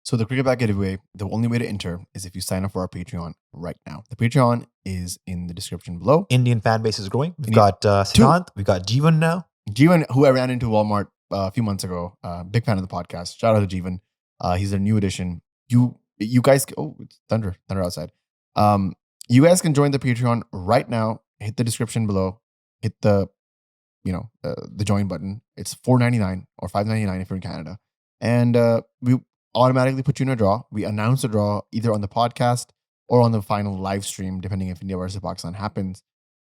So the cricket bat giveaway, the only way to enter is if you sign up for our Patreon right now. The Patreon is in the description below. Indian fan base is growing. We've got Siddhant, we've got Jeevan now. Jeevan, who I ran into Walmart a few months ago, big fan of the podcast. Shout out to Jeevan. He's a new addition. You guys, it's thunder outside. You guys can join the Patreon right now. Hit the description below. Hit the join button. It's $4.99 or $5.99 if you're in Canada, and we automatically put you in a draw. We announce the draw either on the podcast or on the final live stream, depending if India versus Pakistan happens,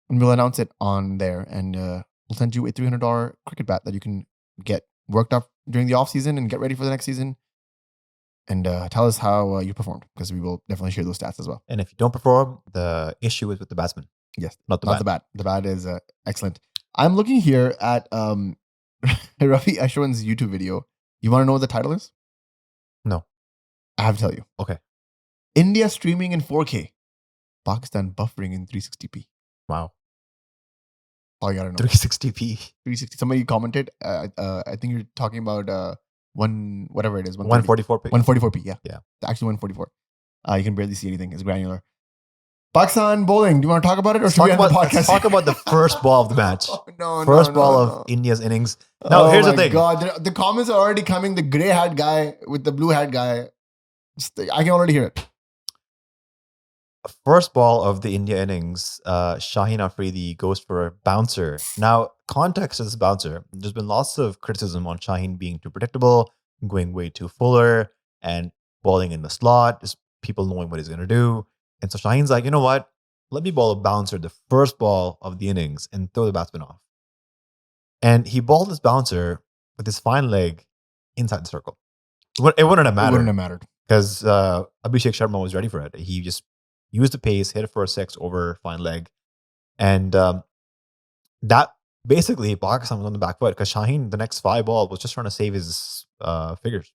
and we'll announce it on there, and we'll send you a $300 cricket bat that you can get worked up during the off season and get ready for the next season. And tell us how you performed, because we will definitely share those stats as well. And if you don't perform, the issue is with the batsman. Yes, not the bat. The bat is excellent. I'm looking here at Ravi Ashwin's YouTube video. You want to know what the title is? No. I have to tell you. Okay. India streaming in 4K. Pakistan buffering in 360p. Wow. All you gotta know. 360p. 360. Somebody commented. I think you're talking about whatever it is. 144p. 144p. Yeah. Yeah. Actually 144. You can barely see anything. It's granular. Pakistan bowling. Do you want to talk about it, or should we end the podcast? Let's talk about the first ball of the match. First ball of India's innings. Now, here's the thing. God, the comments are already coming. The grey hat guy with the blue hat guy. I can already hear it. First ball of the India innings, Shaheen Afridi goes for a bouncer. Now, context of this bouncer, there's been lots of criticism on Shaheen being too predictable, going way too fuller, and bowling in the slot, just people knowing what he's going to do. And so Shaheen's like, you know what? Let me bowl a bouncer the first ball of the innings and throw the batsman off. And he bowled this bouncer with his fine leg inside the circle. It wouldn't have mattered. It wouldn't have mattered. Because Abhishek Sharma was ready for it. He just used the pace, hit it for a 6 over fine leg. And that basically, Pakistan was on the back foot because Shaheen, the next 5 ball, was just trying to save his figures.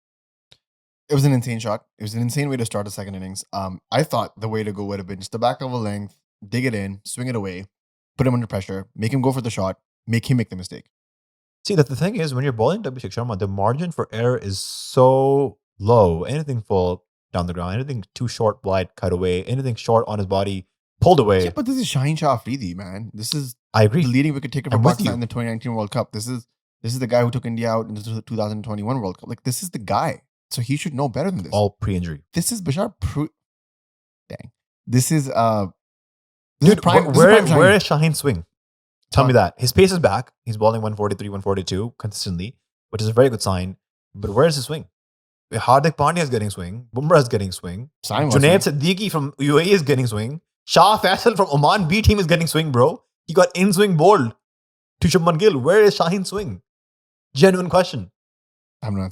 It was an insane shot. It was an insane way to start the second innings. I thought the way to go would have been just the back of a length, dig it in, swing it away, put him under pressure, make him go for the shot, make him make the mistake. See, that the thing is, when you're bowling Abhishek Sharma, the margin for error is so low. Anything full down the ground, anything too short, wide, cut away, anything short on his body, pulled away. Yeah, but this is Shaheen Shah Afridi, man. This is I agree. the leading wicket taker for Pakistan in the 2019 World Cup. This is the guy who took India out in the 2021 World Cup. Like, this is the guy. So he should know better than this. All pre-injury. This is Bashar Dang. This is dude, where is Shaheen swing? Tell me that. His pace is back. He's bowling 143, 142 consistently, which is a very good sign. But where is his swing? Hardik Pandya is getting swing. Bumrah is getting swing. Junaid Siddiqui from UAE is getting swing. Shah Faisal from Oman B team is getting swing, bro. He got in swing bowled to Shubman Gill. Where is Shaheen swing? Genuine question. I have no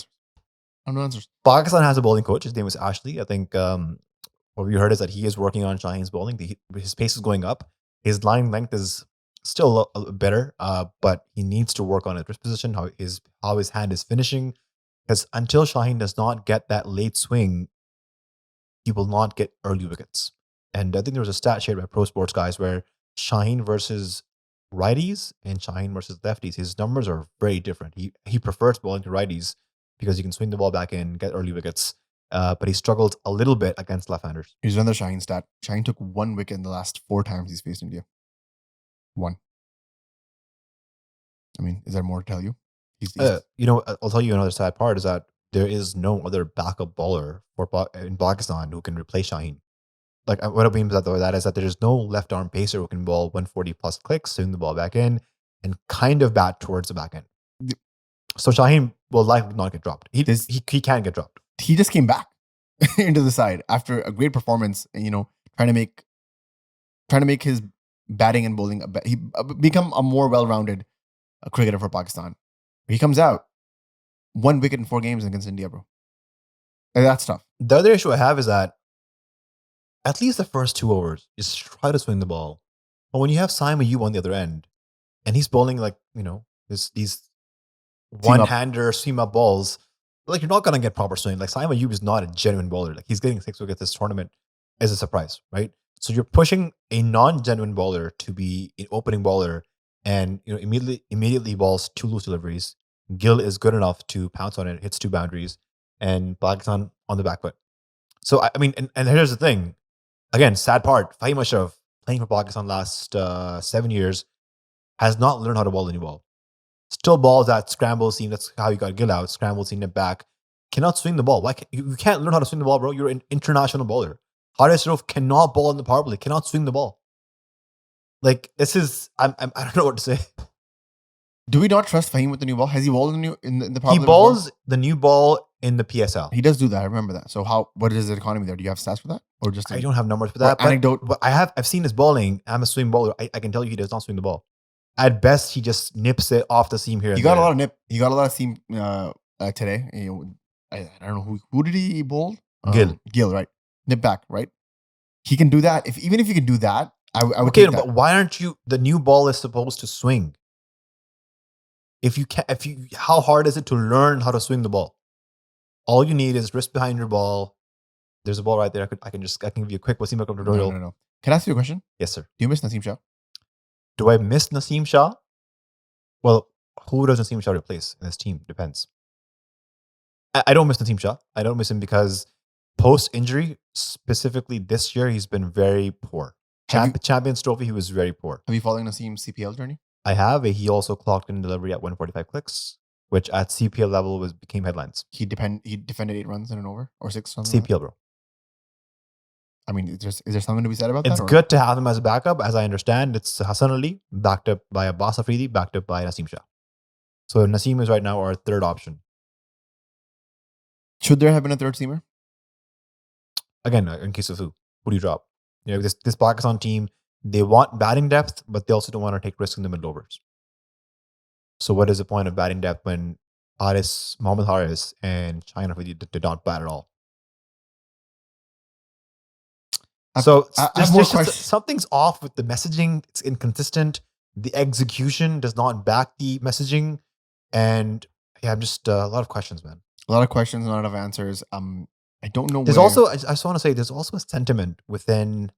answers. Pakistan has a bowling coach. His name is Ashley. I think what we heard is that he is working on Shaheen's bowling. His pace is going up. His line length is still a better, but he needs to work on his wrist position, how his hand is finishing. Because until Shaheen does not get that late swing, he will not get early wickets. And I think there was a stat shared by Pro Sports guys where Shaheen versus righties and Shaheen versus lefties, his numbers are very different. He prefers bowling to righties because he can swing the ball back in, get early wickets. But he struggled a little bit against left-handers. Here's another Shaheen stat. Shaheen took 1 wicket in the last 4 times he's faced India. 1. I mean, is there more to tell you? I'll tell you another sad part is that there is no other backup bowler in Pakistan who can replace Shaheen. Like, what I mean by that is that there is no left arm pacer who can bowl 140 plus clicks, swing the ball back in, and kind of bat towards the back end. So Shaheen will likely not get dropped. He can't get dropped. He just came back into the side after a great performance, and trying to make his batting and bowling he become a more well-rounded cricketer for Pakistan. He comes out 1 wicket in 4 games against India, bro. And that's tough. The other issue I have is that at least the first 2 overs, just try to swing the ball. But when you have Simon Yu on the other end, and he's bowling these one-hander seam-up balls, like, you're not going to get proper swing. Like, Simon Yu is not a genuine bowler. Like, he's getting 6 wickets this tournament is a surprise, right? So you're pushing a non-genuine bowler to be an opening bowler, and immediately balls 2 loose deliveries. Gill is good enough to pounce on it, hits 2 boundaries, and Pakistan on the back foot. So I mean, and here's the thing. Again, sad part. Fahim Ashraf, playing for Pakistan last 7 years, has not learned how to bowl the new ball. Still balls that scramble seam. That's how he got Gill out. Scramble seam it back. Cannot swing the ball. Why you can't learn how to swing the ball, bro? You're an international bowler. Haris Rauf cannot bowl in the power play. Cannot swing the ball. Like, this is I don't know what to say. Do we not trust Fahim with the new ball? Has he bowled in the power play? He bowls the new ball in the PSL. He does do that. I remember that. So what is the economy there? Do you have stats for that, or just I don't have numbers for that. Anecdote. But I've seen his bowling. I'm a swing bowler. I can tell you he does not swing the ball. At best, he just nips it off the seam here. He got a lot of nip. He got a lot of seam today. I don't know who did he bowl? Gill, right? Nip back, right? He can do that. Even if he can do that, I would. Okay, but why aren't you? The new ball is supposed to swing. How hard is it to learn how to swing the ball? All you need is wrist behind your ball. There's a ball right there. I can give you a quick Wasim Akram tutorial. No. Can I ask you a question? Yes, sir. Do you miss Naseem Shah? Do I miss Naseem Shah? Well, who does Naseem Shah replace in this team? Depends. I don't miss Naseem Shah. I don't miss him because post-injury, specifically this year, he's been very poor. Champions Trophy, he was very poor. Have you followed Naseem's CPL journey? I have. He also clocked in delivery at 145 clicks, which at CPL level became headlines. He defended 8 runs in an over or 6 runs. CPL, bro. I mean, is there something to be said about that? It's good to have him as a backup. As I understand, it's Hassan Ali, backed up by Abbas Afridi, backed up by Naseem Shah. So Naseem is right now our 3rd option. Should there have been a 3rd seamer? Again, in case of who do you drop? This Pakistan team, they want batting depth, but they also don't want to take risks in the middle overs. So what is the point of batting depth when Mohammad Haris and Shaheen Afridi did not bat at all? So something's off with the messaging. It's inconsistent. The execution does not back the messaging. And yeah, I'm just a lot of questions, man. A lot of questions, a lot of answers. I don't know. There's also, I just want to say, there's also a sentiment within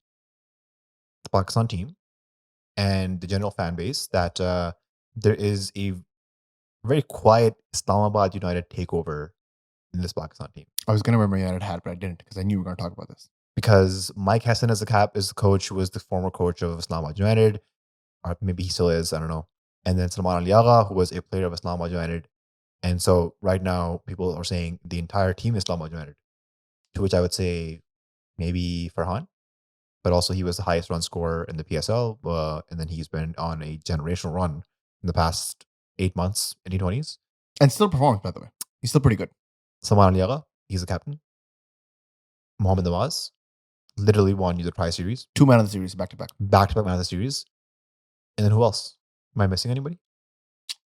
the the Pakistan team and the general fan base that there is a very quiet Islamabad United takeover in this Pakistan team. I was going to wear my United hat, but I didn't because I knew we were going to talk about this. Because Mike Hassan is the coach, who was the former coach of Islamabad United, or maybe he still is, I don't know. And then Salman Ali Agha, who was a player of Islamabad United. And so right now, people are saying the entire team is Islamabad United, to which I would say maybe Farhan, but also he was the highest run scorer in the PSL, and then he's been on a generational run in the past 8 months in T20s. And still performs, by the way. He's still pretty good. Salman Ali Agha, he's the captain. Mohammad Nawaz literally won the prize series. 2 man of the series, back-to-back. Back-to-back man of the series. And then who else? Am I missing anybody?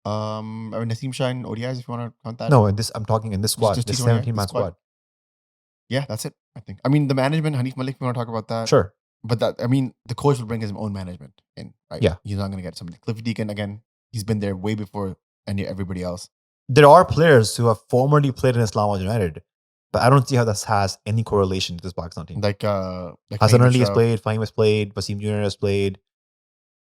Naseem Shah and ODIs, if you want to count that. No, I'm talking in this squad. Just this T20, 17-man squad. Yeah, that's it, I think. I mean, the management, Hanif Malik, if you want to talk about that. Sure. But the coach will bring his own management in, right? Yeah. He's not going to get somebody. Cliff Deacon, again, he's been there way before everybody else. There are players who have formerly played in Islamabad United, but I don't see how this has any correlation to this Pakistan team. Like Hassan Ali has played, Fahim has played, Wasim Jr. has played.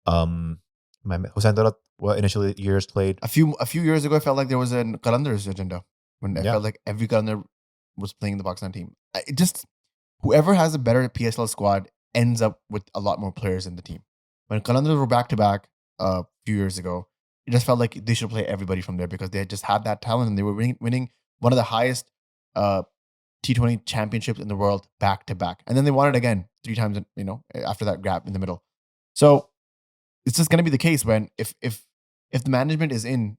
Hussain Daulat initially years played. A few years ago, I felt like there was a Qalandar's agenda when I felt like every Qalandar was playing the Pakistan team. Whoever has a better PSL squad ends up with a lot more players in the team. When Qalandars were back-to-back a few years ago, it just felt like they should play everybody from there because they had just had that talent and they were winning one of the highest T20 championships in the world back-to-back. And then they won it again 3 times, after that gap in the middle. So it's just going to be the case when if the management is in,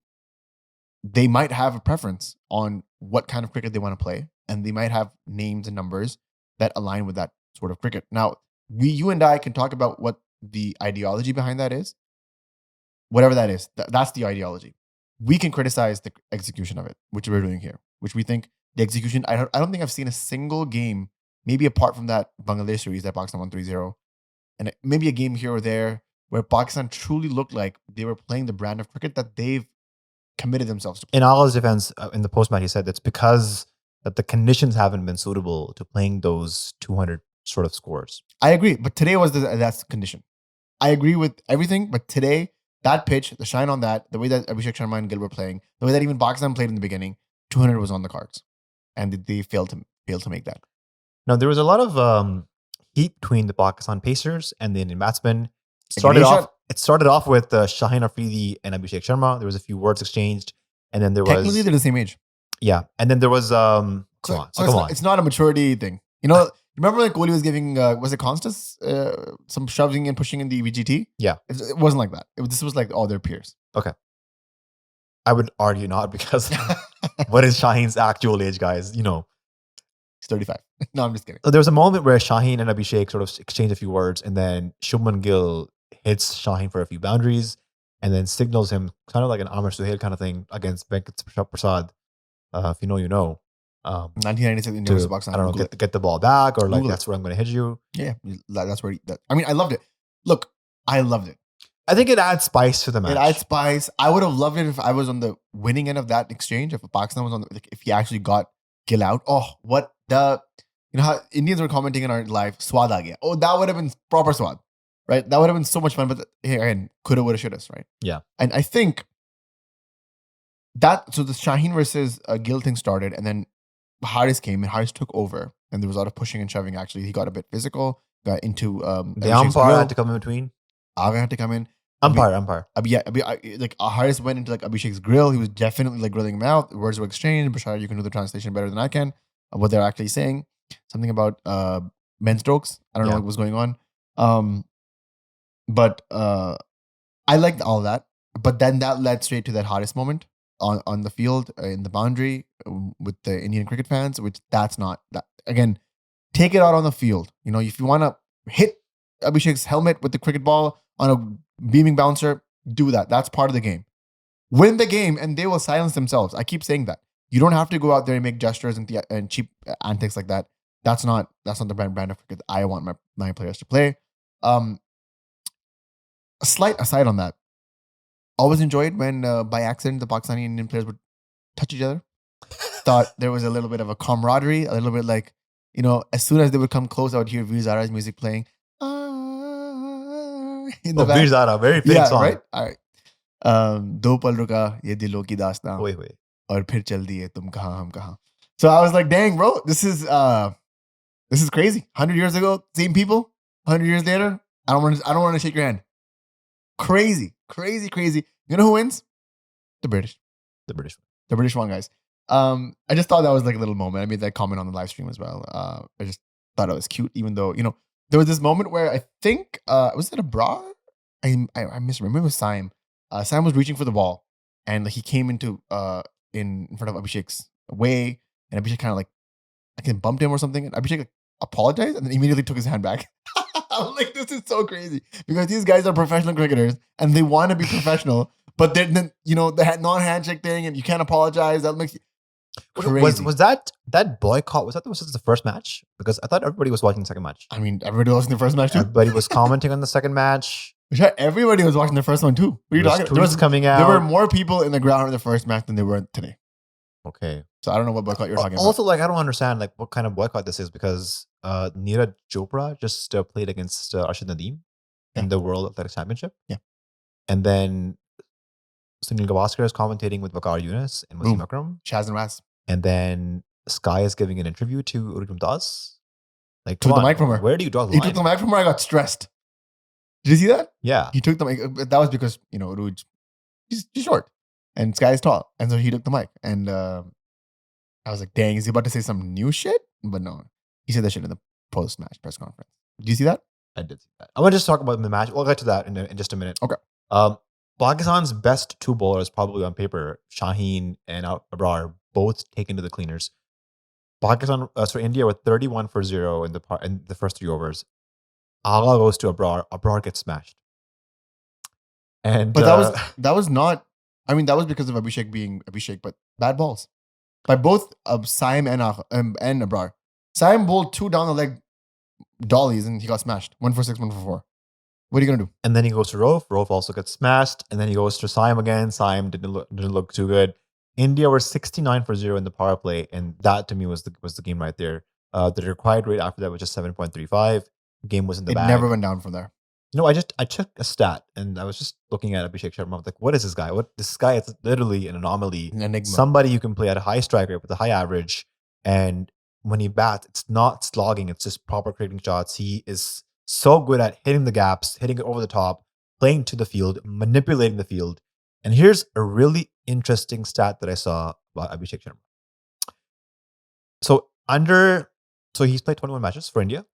they might have a preference on what kind of cricket they want to play, and they might have names and numbers that align with that sort of cricket. Now, you and I can talk about what the ideology behind that is. Whatever that is, that's the ideology. We can criticize the execution of it, which we're doing here, which we think the execution, I don't think I've seen a single game, maybe apart from that Bangladesh series that Pakistan won 3-0, and maybe a game here or there where Pakistan truly looked like they were playing the brand of cricket that they've committed themselves to. In Agha's defense, in the post-match, he said it's because that the conditions haven't been suitable to playing those 200 sort of scores. I agree, but today was that's the condition. I agree with everything, but today, that pitch, the shine on that, the way that Abhishek Sharma and Gill were playing, the way that even Pakistan played in the beginning, 200 was on the cards. And they failed to make that. Now, there was a lot of heat between the Pakistan Pacers and the Indian batsmen. It started off with Shaheen Afridi and Abhishek Sharma. There was a few words exchanged, and then there was technically they're the same age. Yeah, and then there was come on. It's not a maturity thing. Remember when Kohli was giving was it Constance some shoving and pushing in the VGT? Yeah, it wasn't like that. This was like all their peers. Okay, I would argue not because what is Shaheen's actual age, guys? He's 35. No, I'm just kidding. So there was a moment where Shaheen and Abhishek sort of exchanged a few words, and then Shubman Gill hits Shaheen for a few boundaries, and then signals him kind of like an Amar Suhail kind of thing against Venkat Prasad. If you know, you know. 1996 India versus Pakistan. I don't know, get the ball back, or like that's where I'm going to hit you. Yeah, that's where. I loved it. Look, I loved it. I think it adds spice to the match. It adds spice. I would have loved it if I was on the winning end of that exchange. If Pakistan was on, if he actually got Gill out. Oh, what the. How Indians were commenting in our live, swad aa gaya. Oh, that would have been proper swad, right? That would have been so much fun. But again, coulda, woulda, shoulda, right? Yeah. And I think so the Shaheen versus Gill thing started, and then Haris came, and Haris took over, and there was a lot of pushing and shoving. Actually, he got a bit physical, got into the umpire had to come in between. Aga had to come in. Umpire. Like Haris went into like Abhishek's grill. He was definitely like grilling him out. Words were exchanged. Bashar, you can do the translation better than I can of what they're actually saying. Something about men's strokes. I don't know what was going on. But I liked all that. But then that led straight to that Haris moment on the field in the boundary with the Indian cricket fans, which that's not that. Again, take it out on the field. If you want to hit Abhishek's helmet with the cricket ball on a beaming bouncer, do that. That's part of the game. Win the game and they will silence themselves. I keep saying that. You don't have to go out there and make gestures and cheap antics like that. That's not the brand of cricket I want my players to play. A slight aside on that. Always enjoyed when by accident the Pakistani and Indian players would touch each other. Thought there was a little bit of a camaraderie, a little bit like, as soon as they would come close, I would hear Veer Zara's music playing. in the Oh, back. Bir Zara, very fitting song. Right? All right. दो पल रुका ये दिलों की दास्तां Wait. और फिर चल दिए तुम कहाँ हम कहाँ. So I was like, dang, bro, this is crazy. 100 years ago, same people. 100 years later, I don't want to shake your hand. Crazy. You know who wins? The British. The British won, guys. I just thought that was like a little moment. I made that comment on the live stream as well. I just thought it was cute, even though, you know, there was this moment where I think, was it a bra? I misremember. It was Saim. Sam was reaching for the ball, and he came into in front of Abhishek's way, and Abhishek kind of like, I think bumped him or something, and Abhishek apologized and then immediately took his hand back. I was like, this is so crazy because these guys are professional cricketers and they want to be professional, but then you know the non-handshake thing and you can't apologize. That makes you crazy. Was that boycott? Was the first match? Because I thought everybody was watching the second match. I mean, everybody was watching the first match too. Everybody was commenting on the second match. Everybody was watching the first one too. What are you talking about? There was coming out. There were more people in the ground in the first match than there were today. Okay. So I don't know what boycott you're talking about. Also, like, I don't understand like what kind of boycott this is because Neeraj Chopra just played against Arshad Nadeem in the World Athletics Championship. Yeah. And then Sunil Gavaskar is commentating with Fakhar Yunus and Wasim Akram. Shaz and Raz. And then Sky is giving an interview to Urj Mumtaz. Like, took the mic from her. Where do you draw the line? He took the mic from her. I got stressed. Did you see that? Yeah. He took the mic. That was because, you know, Uruj, he's short and Sky is tall. And so he took the mic. And I was like, dang, is he about to say some new shit? But no, he said that shit in the post-match press conference. Did you see that? I did see that. I want to just talk about the match. We'll get to that in just a minute. Okay. Pakistan's best two bowlers, probably on paper, Shaheen and Abrar, both taken to the cleaners. India with 31 for 0 in the first 3 overs. Agha goes to Abrar. Abrar gets smashed. And but that was not. I mean, that was because of Abhishek being Abhishek, but bad balls by both Saim and Abrar. Saim bowled 2 down the leg dollies and he got smashed. 1 for 6, 1 for 4. What are you gonna do? And then he goes to Rauf. Rauf also gets smashed. And then he goes to Saim again. Saim didn't look too good. India were 69 for 0 in the power play, and that to me was the game right there. The required rate after that was just 7.35. Game was in the bag. It never went down from there. You know, I took a stat and I was just looking at Abhishek Sharma. I was like, what is this guy? This guy is literally an anomaly. An enigma. Somebody who can play at a high strike rate with a high average. And when he bats, it's not slogging. It's just proper creating shots. He is so good at hitting the gaps, hitting it over the top, playing to the field, manipulating the field. And here's a really interesting stat that I saw about Abhishek Sharma. So he's played 21 matches for India.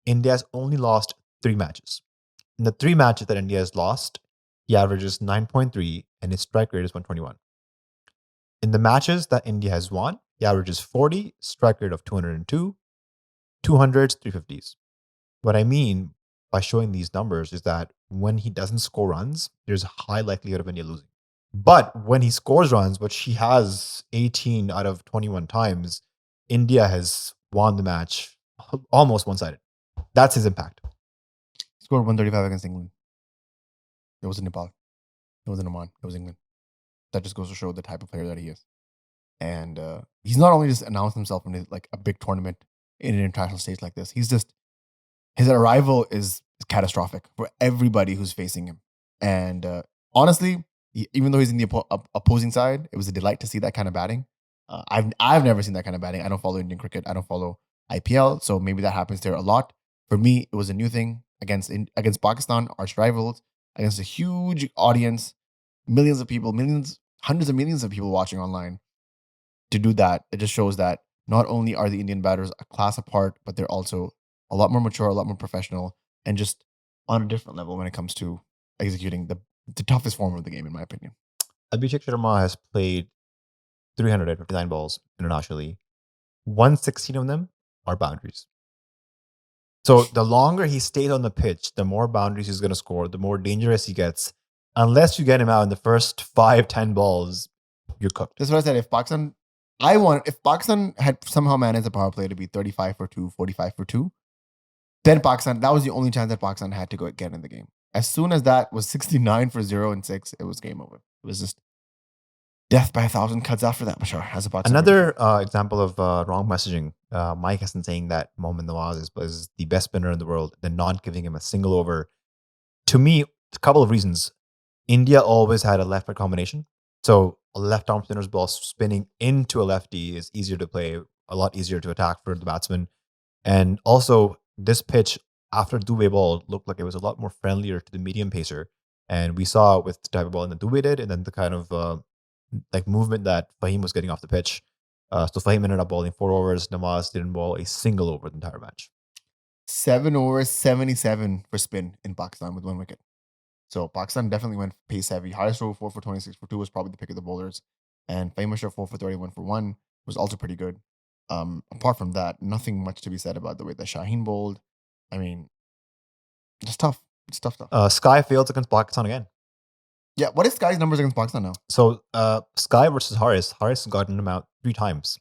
India has only lost 3 matches. In the 3 matches that India has lost, he averages 9.3 and his strike rate is 121. In the matches that India has won, he averages 40, strike rate of 202, 200s, 350s. What I mean by showing these numbers is that when he doesn't score runs, there's a high likelihood of India losing. But when he scores runs, which he has 18 out of 21 times, India has won the match almost one-sided. That's his impact. Scored 135 against England. It was in Nepal. It was in Oman. It was England. That just goes to show the type of player that he is. And he's not only just announced himself in like a big tournament in an international stage like this. His arrival is catastrophic for everybody who's facing him. And honestly, even though he's in the opposing side, it was a delight to see that kind of batting. I've never seen that kind of batting. I don't follow Indian cricket. I don't follow IPL. So maybe that happens there a lot. For me, it was a new thing against Pakistan, arch rivals, against a huge audience, millions of people, hundreds of millions of people watching online. To do that, it just shows that not only are the Indian batters a class apart, but they're also a lot more mature, a lot more professional, and just on a different level when it comes to executing the toughest form of the game, in my opinion. Abhishek Sharma has played 359 balls internationally. 116 of them are boundaries. So the longer he stays on the pitch, the more boundaries he's going to score, the more dangerous he gets. Unless you get him out in the first 5-10 balls, you're cooked. That's what I said. If Pakistan had somehow managed the power play to be 35 for 2, 45 for 2, then that was the only chance that Pakistan had to go get in the game. As soon as that was 69 for 0 and 6, it was game over. It was just death by 1,000 cuts after that, Bashar, as a Pakistan. Another example of wrong messaging. Mike Hassan saying that Mohammad Nawaz is the best spinner in the world, then not giving him a single over to me, a couple of reasons. India always had a left-right combination. So a left-arm spinner's ball spinning into a lefty is easier to play, a lot easier to attack for the batsman. And also, this pitch, after Dubey ball, looked like it was a lot more friendlier to the medium pacer. And we saw with the type of ball that Dubey did, and then the kind of like movement that Fahim was getting off the pitch. So Fahim ended up bowling 4 overs. Nawaz didn't bowl a single over the entire match. 7 overs, 77 for spin in Pakistan with 1 wicket. So Pakistan definitely went pace heavy. Haris Rauf 4 for 26 for 2 was probably the pick of the bowlers. And Fahim 4 for 31 for 1 was also pretty good. Apart from that, nothing much to be said about the way that Shaheen bowled. I mean, it's tough. It's tough stuff. Sky failed against Pakistan again. Yeah, what is Sky's numbers against Pakistan now? So Sky versus Haris has gotten him out 3 times.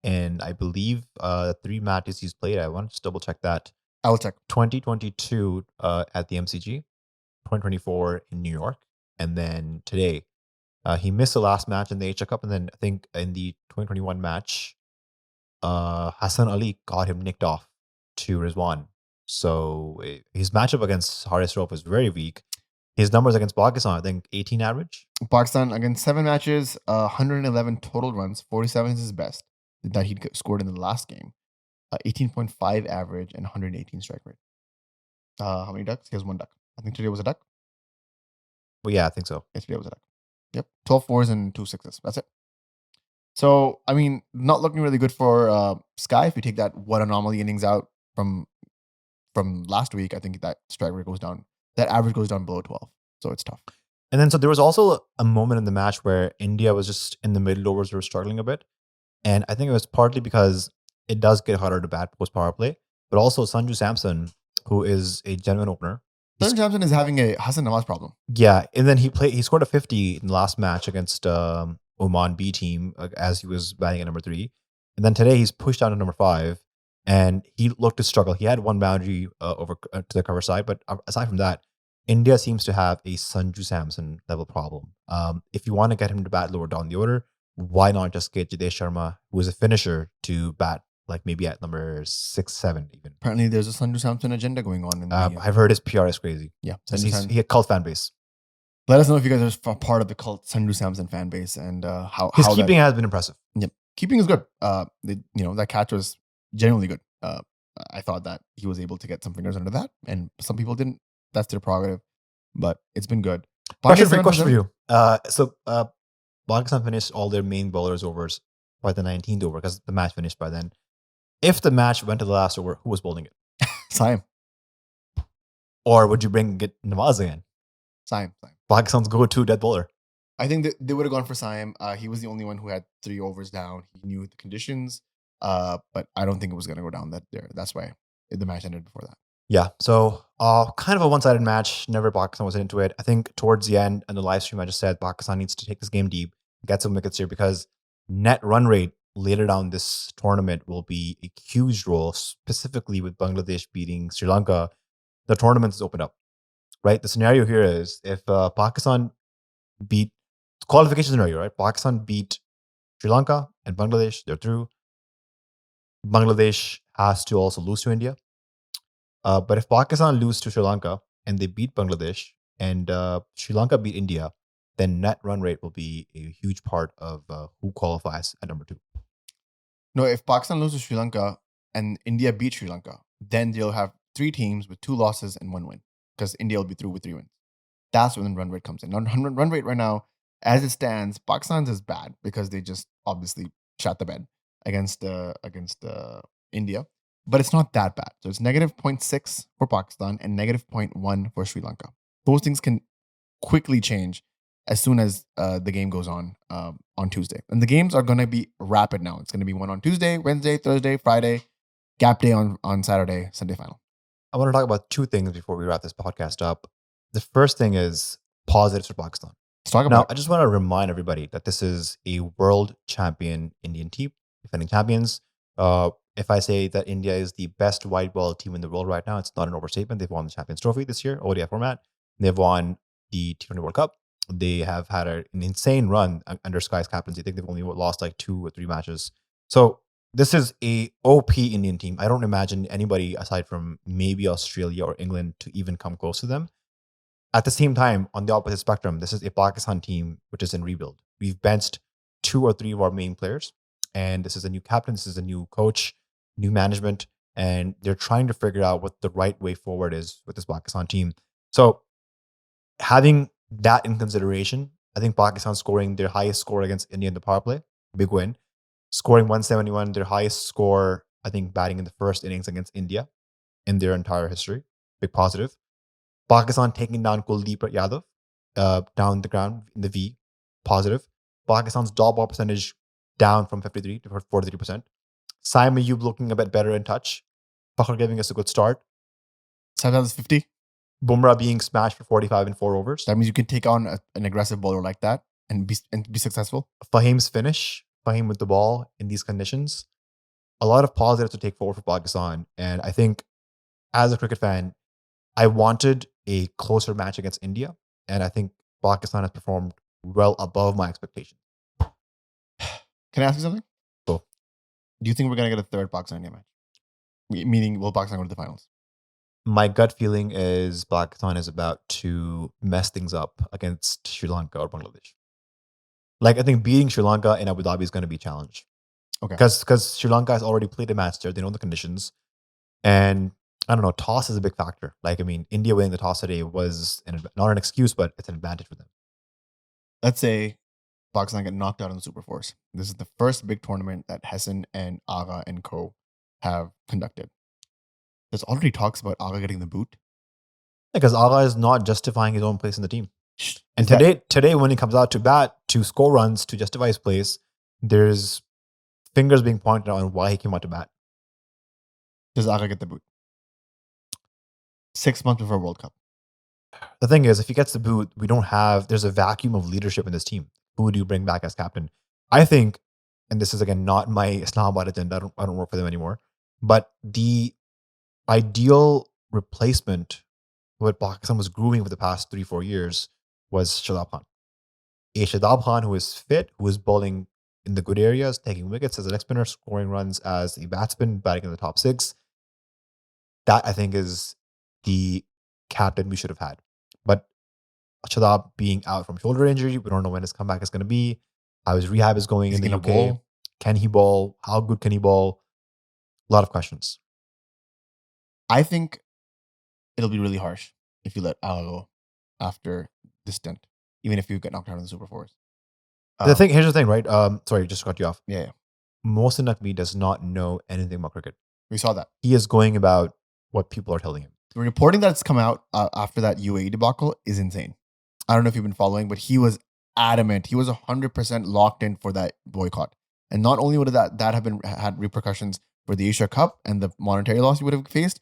And I believe 3 matches he's played. I want to just double check that. I will check. 2022 at the MCG, 2024 in New York, and then today. He missed the last match in the Asia Cup, and then I think in the 2021 match, Hassan Ali got him nicked off to Rizwan. So his matchup against Haris Rauf was very weak. His numbers against Pakistan, I think 18 average. Pakistan against 7 matches, 111 total runs, 47 is his best that he scored in the last game. 18.5 average and 118 strike rate. How many ducks? He has 1 duck. I think today was a duck. Well, yeah, I think so. Yeah, today was a duck. Yep, 12 fours and 2 sixes. That's it. So, I mean, not looking really good for Sky. If you take that one anomaly innings out from last week, I think that strike rate goes down. That average goes down below 12. So it's tough. And then so there was also a moment in the match where India was just in the middle overs, they were struggling a bit. And I think it was partly because it does get harder to bat post power play, but also Sanju Samson, who is a genuine opener. Sanju Samson is having a Hassan Nawaz problem. Yeah, and then he scored a 50 in the last match against Oman B team as he was batting at number 3. And then today he's pushed down to number 5, and he looked to struggle. He had 1 boundary over to the cover side, but aside from that, India seems to have a Sanju Samson level problem. If you want to get him to bat lower down the order, why not just get Abhishek Sharma, who is a finisher, to bat like maybe at number 6, 7 even. Apparently, there's a Sanju Samson agenda going on. In I've heard his PR is crazy. Yeah, he had a cult fan base. Let us know if you guys are part of the cult Sanju Samson fan base and how his keeping has been impressive. Yep, keeping is good. That catch was genuinely good. I thought that he was able to get some fingers under that, and some people didn't. That's their prerogative, but it's been good. Question for you. Pakistan finished all their main bowlers overs by the 19th over because the match finished by then. If the match went to the last over, who was bowling it? Saim. Or would you get Nawaz again? Saim. Pakistan's go-to dead bowler. I think that they would have gone for Saim. He was the only one who had 3 overs down. He knew the conditions, but I don't think it was going to go down that there. That's why the match ended before that. Yeah, so kind of a one-sided match. Never Pakistan was into it. I think towards the end in the live stream, I just said Pakistan needs to take this game deep, get some wickets here, because net run rate later down this tournament will be a huge role, specifically with Bangladesh beating Sri Lanka. The tournament is opened up, right? The scenario here is if Pakistan beat qualification scenario, right? Pakistan beat Sri Lanka and Bangladesh, they're through. Bangladesh has to also lose to India. But if Pakistan lose to Sri Lanka and they beat Bangladesh and Sri Lanka beat India, then net run rate will be a huge part of who qualifies at number 2. No, if Pakistan loses Sri Lanka and India beat Sri Lanka, then they'll have 3 teams with 2 losses and 1 win because India will be through with 3 wins. That's when the run rate comes in. Now, run rate right now, as it stands, Pakistan's is bad because they just obviously shot the bed against India. But it's not that bad. So it's negative 0.6 for Pakistan and negative 0.1 for Sri Lanka. Those things can quickly change as soon as the game goes on Tuesday. And the games are going to be rapid now. It's going to be one on Tuesday, Wednesday, Thursday, Friday, gap day on Saturday, Sunday final. I want to talk about 2 things before we wrap this podcast up. The first thing is positives for Pakistan. Let's talk about it. I just want to remind everybody that this is a world champion Indian team, defending champions. If I say that India is the best white ball team in the world right now, it's not an overstatement. They've won the Champions Trophy this year, ODI format. They've won the T20 World Cup. They have had an insane run under Sky's captaincy. I think they've only lost like 2 or 3 matches. So this is a OP Indian team. I don't imagine anybody aside from maybe Australia or England to even come close to them. At the same time, on the opposite spectrum, this is a Pakistan team which is in rebuild. We've benched 2 or 3 of our main players, and this is a new captain, this is a new coach, new management, and they're trying to figure out what the right way forward is with this Pakistan team. So, having that in consideration, I think Pakistan scoring their highest score against India in the power play, big win. Scoring 171, their highest score, I think, batting in the first innings against India in their entire history, big positive. Pakistan taking down Kuldeep Yadav down the ground in the V, positive. Pakistan's dot ball percentage down from 53 to 43%. Saim Ayub looking a bit better in touch. Fakhar giving us a good start. Sometimes 50. Bumrah being smashed for 45 in 4 overs. That means you can take on an aggressive bowler like that and be successful. Fahim's finish, Fahim with the ball in these conditions. A lot of positives to take forward for Pakistan. And I think as a cricket fan, I wanted a closer match against India. And I think Pakistan has performed well above my expectations. Can I ask you something? Cool. Do you think we're going to get a third Pakistan-India match? Meaning, will Pakistan go to the finals? My gut feeling is Pakistan is about to mess things up against Sri Lanka or Bangladesh. Like, I think beating Sri Lanka in Abu Dhabi is going to be a challenge. Okay. Because Sri Lanka has already played a match there. They know the conditions. And I don't know, toss is a big factor. Like, I mean, India winning the toss today was not an excuse, but it's an advantage for them. Let's say Pakistan get knocked out in the Super Fours. This is the first big tournament that Hassan and Agha and co have conducted. There's already talks about Agha getting the boot. Because Agha is not justifying his own place in the team. And today, when he comes out to bat to score runs to justify his place, there's fingers being pointed out on why he came out to bat. Does Agha get the boot? 6 months before World Cup. The thing is, if he gets the boot, there's a vacuum of leadership in this team. Who do you bring back as captain? I think, and this is again not my Islamabad agenda, I don't work for them anymore, but the ideal replacement what Pakistan was grooming for the past 3-4 years was Shadab Khan. A Shadab Khan who is fit, who is bowling in the good areas, taking wickets as a leg spinner, scoring runs as a batsman, batting in the top 6. That, I think, is the captain we should have had. But Shadab being out from shoulder injury, we don't know when his comeback is going to be, how his rehab is going in the UK. Bowl? Can he bowl? How good can he bowl? A lot of questions. I think it'll be really harsh if you let Agha go after this stint, even if you get knocked out in the Super Fours. Here's the thing, right? Sorry, just cut you off. Yeah. Mohsin Naqvi does not know anything about cricket. We saw that. He is going about what people are telling him. The reporting that's come out after that UAE debacle is insane. I don't know if you've been following, but he was adamant. He was 100% locked in for that boycott. And not only would that have had repercussions for the Asia Cup and the monetary loss he would have faced,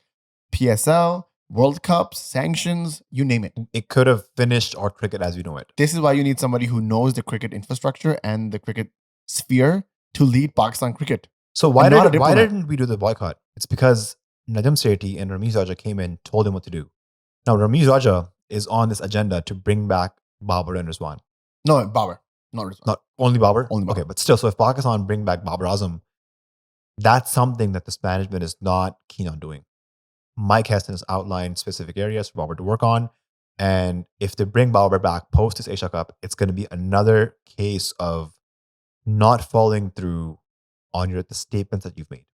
PSL, World Cups, sanctions, you name it. It could have finished our cricket as we know it. This is why you need somebody who knows the cricket infrastructure and the cricket sphere to lead Pakistan cricket. So why didn't we do the boycott? It's because Najam Sethi and Ramiz Raja came in, told him what to do. Now, Ramiz Raja is on this agenda to bring back Babar and Rizwan. No, Babar. Not Rizwan. Not only Babar? Only Babar. Okay, but still, so if Pakistan bring back Babar Azam, that's something that this management is not keen on doing. Mike Heston has outlined specific areas for Babar to work on. And if they bring Babar back post this Asia Cup, it's going to be another case of not following through on the statements that you've made.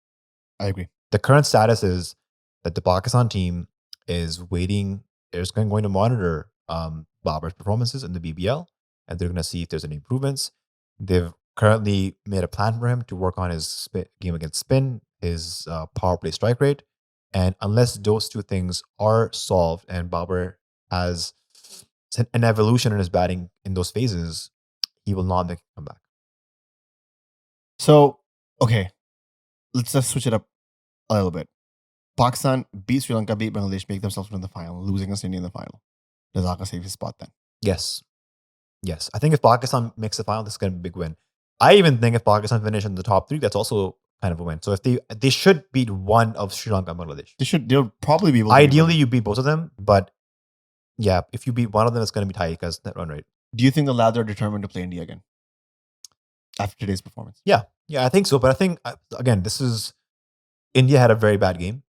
I agree. The current status is that the Pakistan team is waiting. They're going to monitor Babar's performances in the BBL, and they're going to see if there's any improvements. They've currently made a plan for him to work on his game against spin, his power play strike rate. And unless those two things are solved and Babar has an evolution in his batting in those phases, he will not make a comeback. So, okay, let's just switch it up a little bit. Pakistan beat Sri Lanka, beat Bangladesh, make themselves into the final, losing against India in the final. Does Agha save his spot then? Yes. I think if Pakistan makes the final, this is going to be a big win. I even think if Pakistan finish in the top 3, that's also kind of a win. So if they should beat one of Sri Lanka and Bangladesh. They'll probably be able to. Ideally, you beat both of them, but yeah, if you beat one of them, it's going to be tight because net run rate. Do you think the lads are determined to play India again after today's performance? Yeah, I think so. But I think, again, India had a very bad game.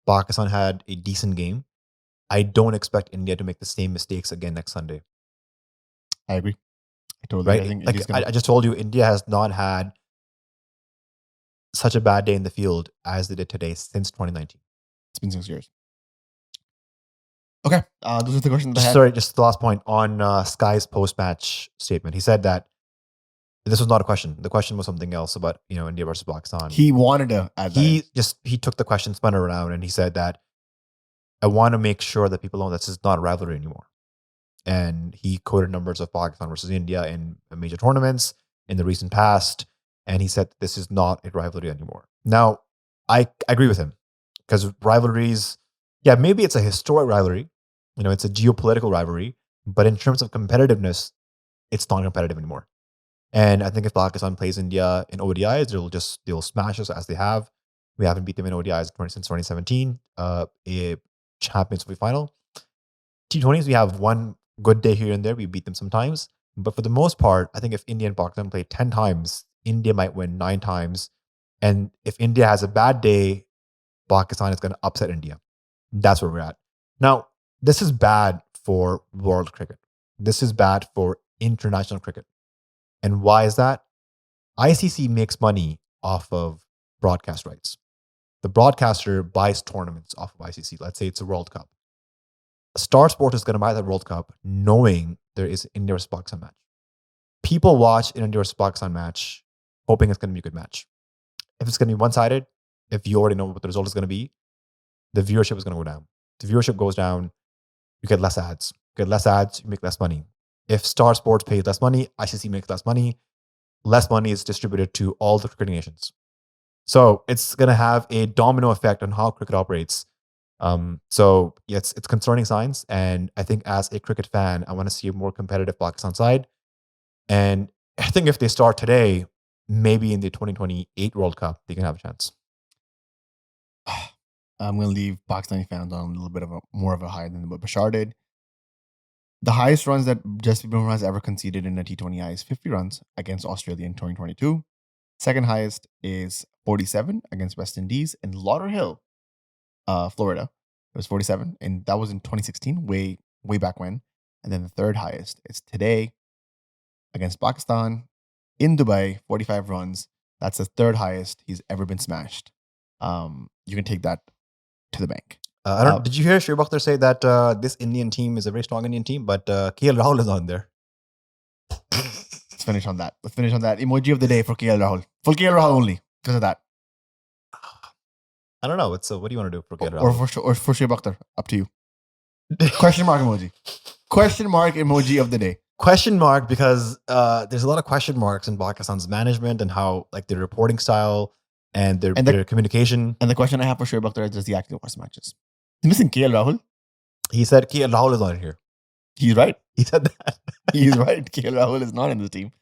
Pakistan had a decent game. I don't expect India to make the same mistakes again next Sunday. I agree. I totally agree. Right? I think Like India's gonna. I just told you, India has not had such a bad day in the field as they did today since 2019. It's been 6 years. Okay, those are the questions that I had. Sorry, just the last point on Sky's post-match statement. He said that this was not a question. The question was something else about India versus Pakistan. He wanted to add that. He took the question, spun it around, and he said that I want to make sure that people know this is not a rivalry anymore. And he quoted numbers of Pakistan versus India in major tournaments in the recent past, and he said this is not a rivalry anymore. Now, I agree with him because rivalries, yeah, maybe it's a historic rivalry, it's a geopolitical rivalry, but in terms of competitiveness, it's not competitive anymore. And I think if Pakistan plays India in ODIs, they'll smash us as they have. We haven't beat them in ODIs since 2017, a Champions League final. T20s, we have one good day here and there. We beat them sometimes. But for the most part, I think if India and Pakistan play 10 times, India might win 9 times. And if India has a bad day, Pakistan is going to upset India. That's where we're at. Now, this is bad for world cricket. This is bad for international cricket. And why is that? ICC makes money off of broadcast rights. The broadcaster buys tournaments off of ICC. Let's say it's a World Cup. Star Sport is going to buy that World Cup knowing there is an India versus Pakistan match. People watch an India versus Pakistan match hoping it's going to be a good match. If it's going to be one-sided, if you already know what the result is going to be, the viewership is going to go down. The viewership goes down, you get less ads. You get less ads, you make less money. If Star Sports pays less money, ICC makes less money. Less money is distributed to all the cricket nations. So it's going to have a domino effect on how cricket operates. So yes, it's concerning signs. And I think as a cricket fan, I want to see a more competitive Pakistan side. And I think if they start today, maybe in the 2028 World Cup, they can have a chance. I'm going to leave Pakistani fans on a little bit of more of a high than what Bashar did. The highest runs that Jasprit Bumrah has ever conceded in a T20I is 50 runs against Australia in 2022. Second highest is 47 against West Indies in Lauderhill, Florida. It was 47, and that was in 2016, way back when. And then the third highest is today against Pakistan in Dubai, 45 runs. That's the third highest he's ever been smashed. You can take that to the bank. Did you hear Shoaib Akhtar say that this Indian team is a very strong Indian team, but KL Rahul is on there? Let's finish on that. Emoji of the day for KL Rahul. For KL Rahul only, because of that. I don't know. What do you want to do for KL Rahul? Or for Shoaib Akhtar? Up to you. Question mark emoji. Question mark emoji of the day. Question mark because there's a lot of question marks in Pakistan's management and how their reporting style and their communication. And the question I have for Shoaib Akhtar is, does he actually watch matches? He's missing KL Rahul. He said KL Rahul is on here. He's right. He said that. He's right. KL Rahul is not in the team.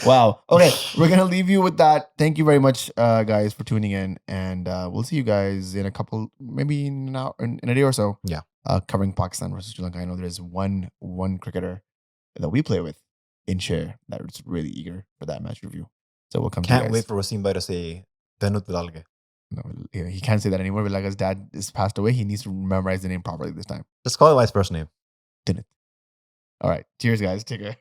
Wow. Okay, we're going to leave you with that. Thank you very much, guys, for tuning in. And we'll see you guys in a couple, maybe in a day or so. Yeah. Covering Pakistan versus Sri Lanka. I know there's one cricketer that we play with in share that is really eager for that match review. So we'll come to you guys. Can't wait for Wasim Bhai to say, Danut Vilalge. No, he can't say that anymore. But like his dad is passed away, he needs to memorize the name properly this time. Just call it by his first name. Didn't. All right. Cheers, guys. Take care.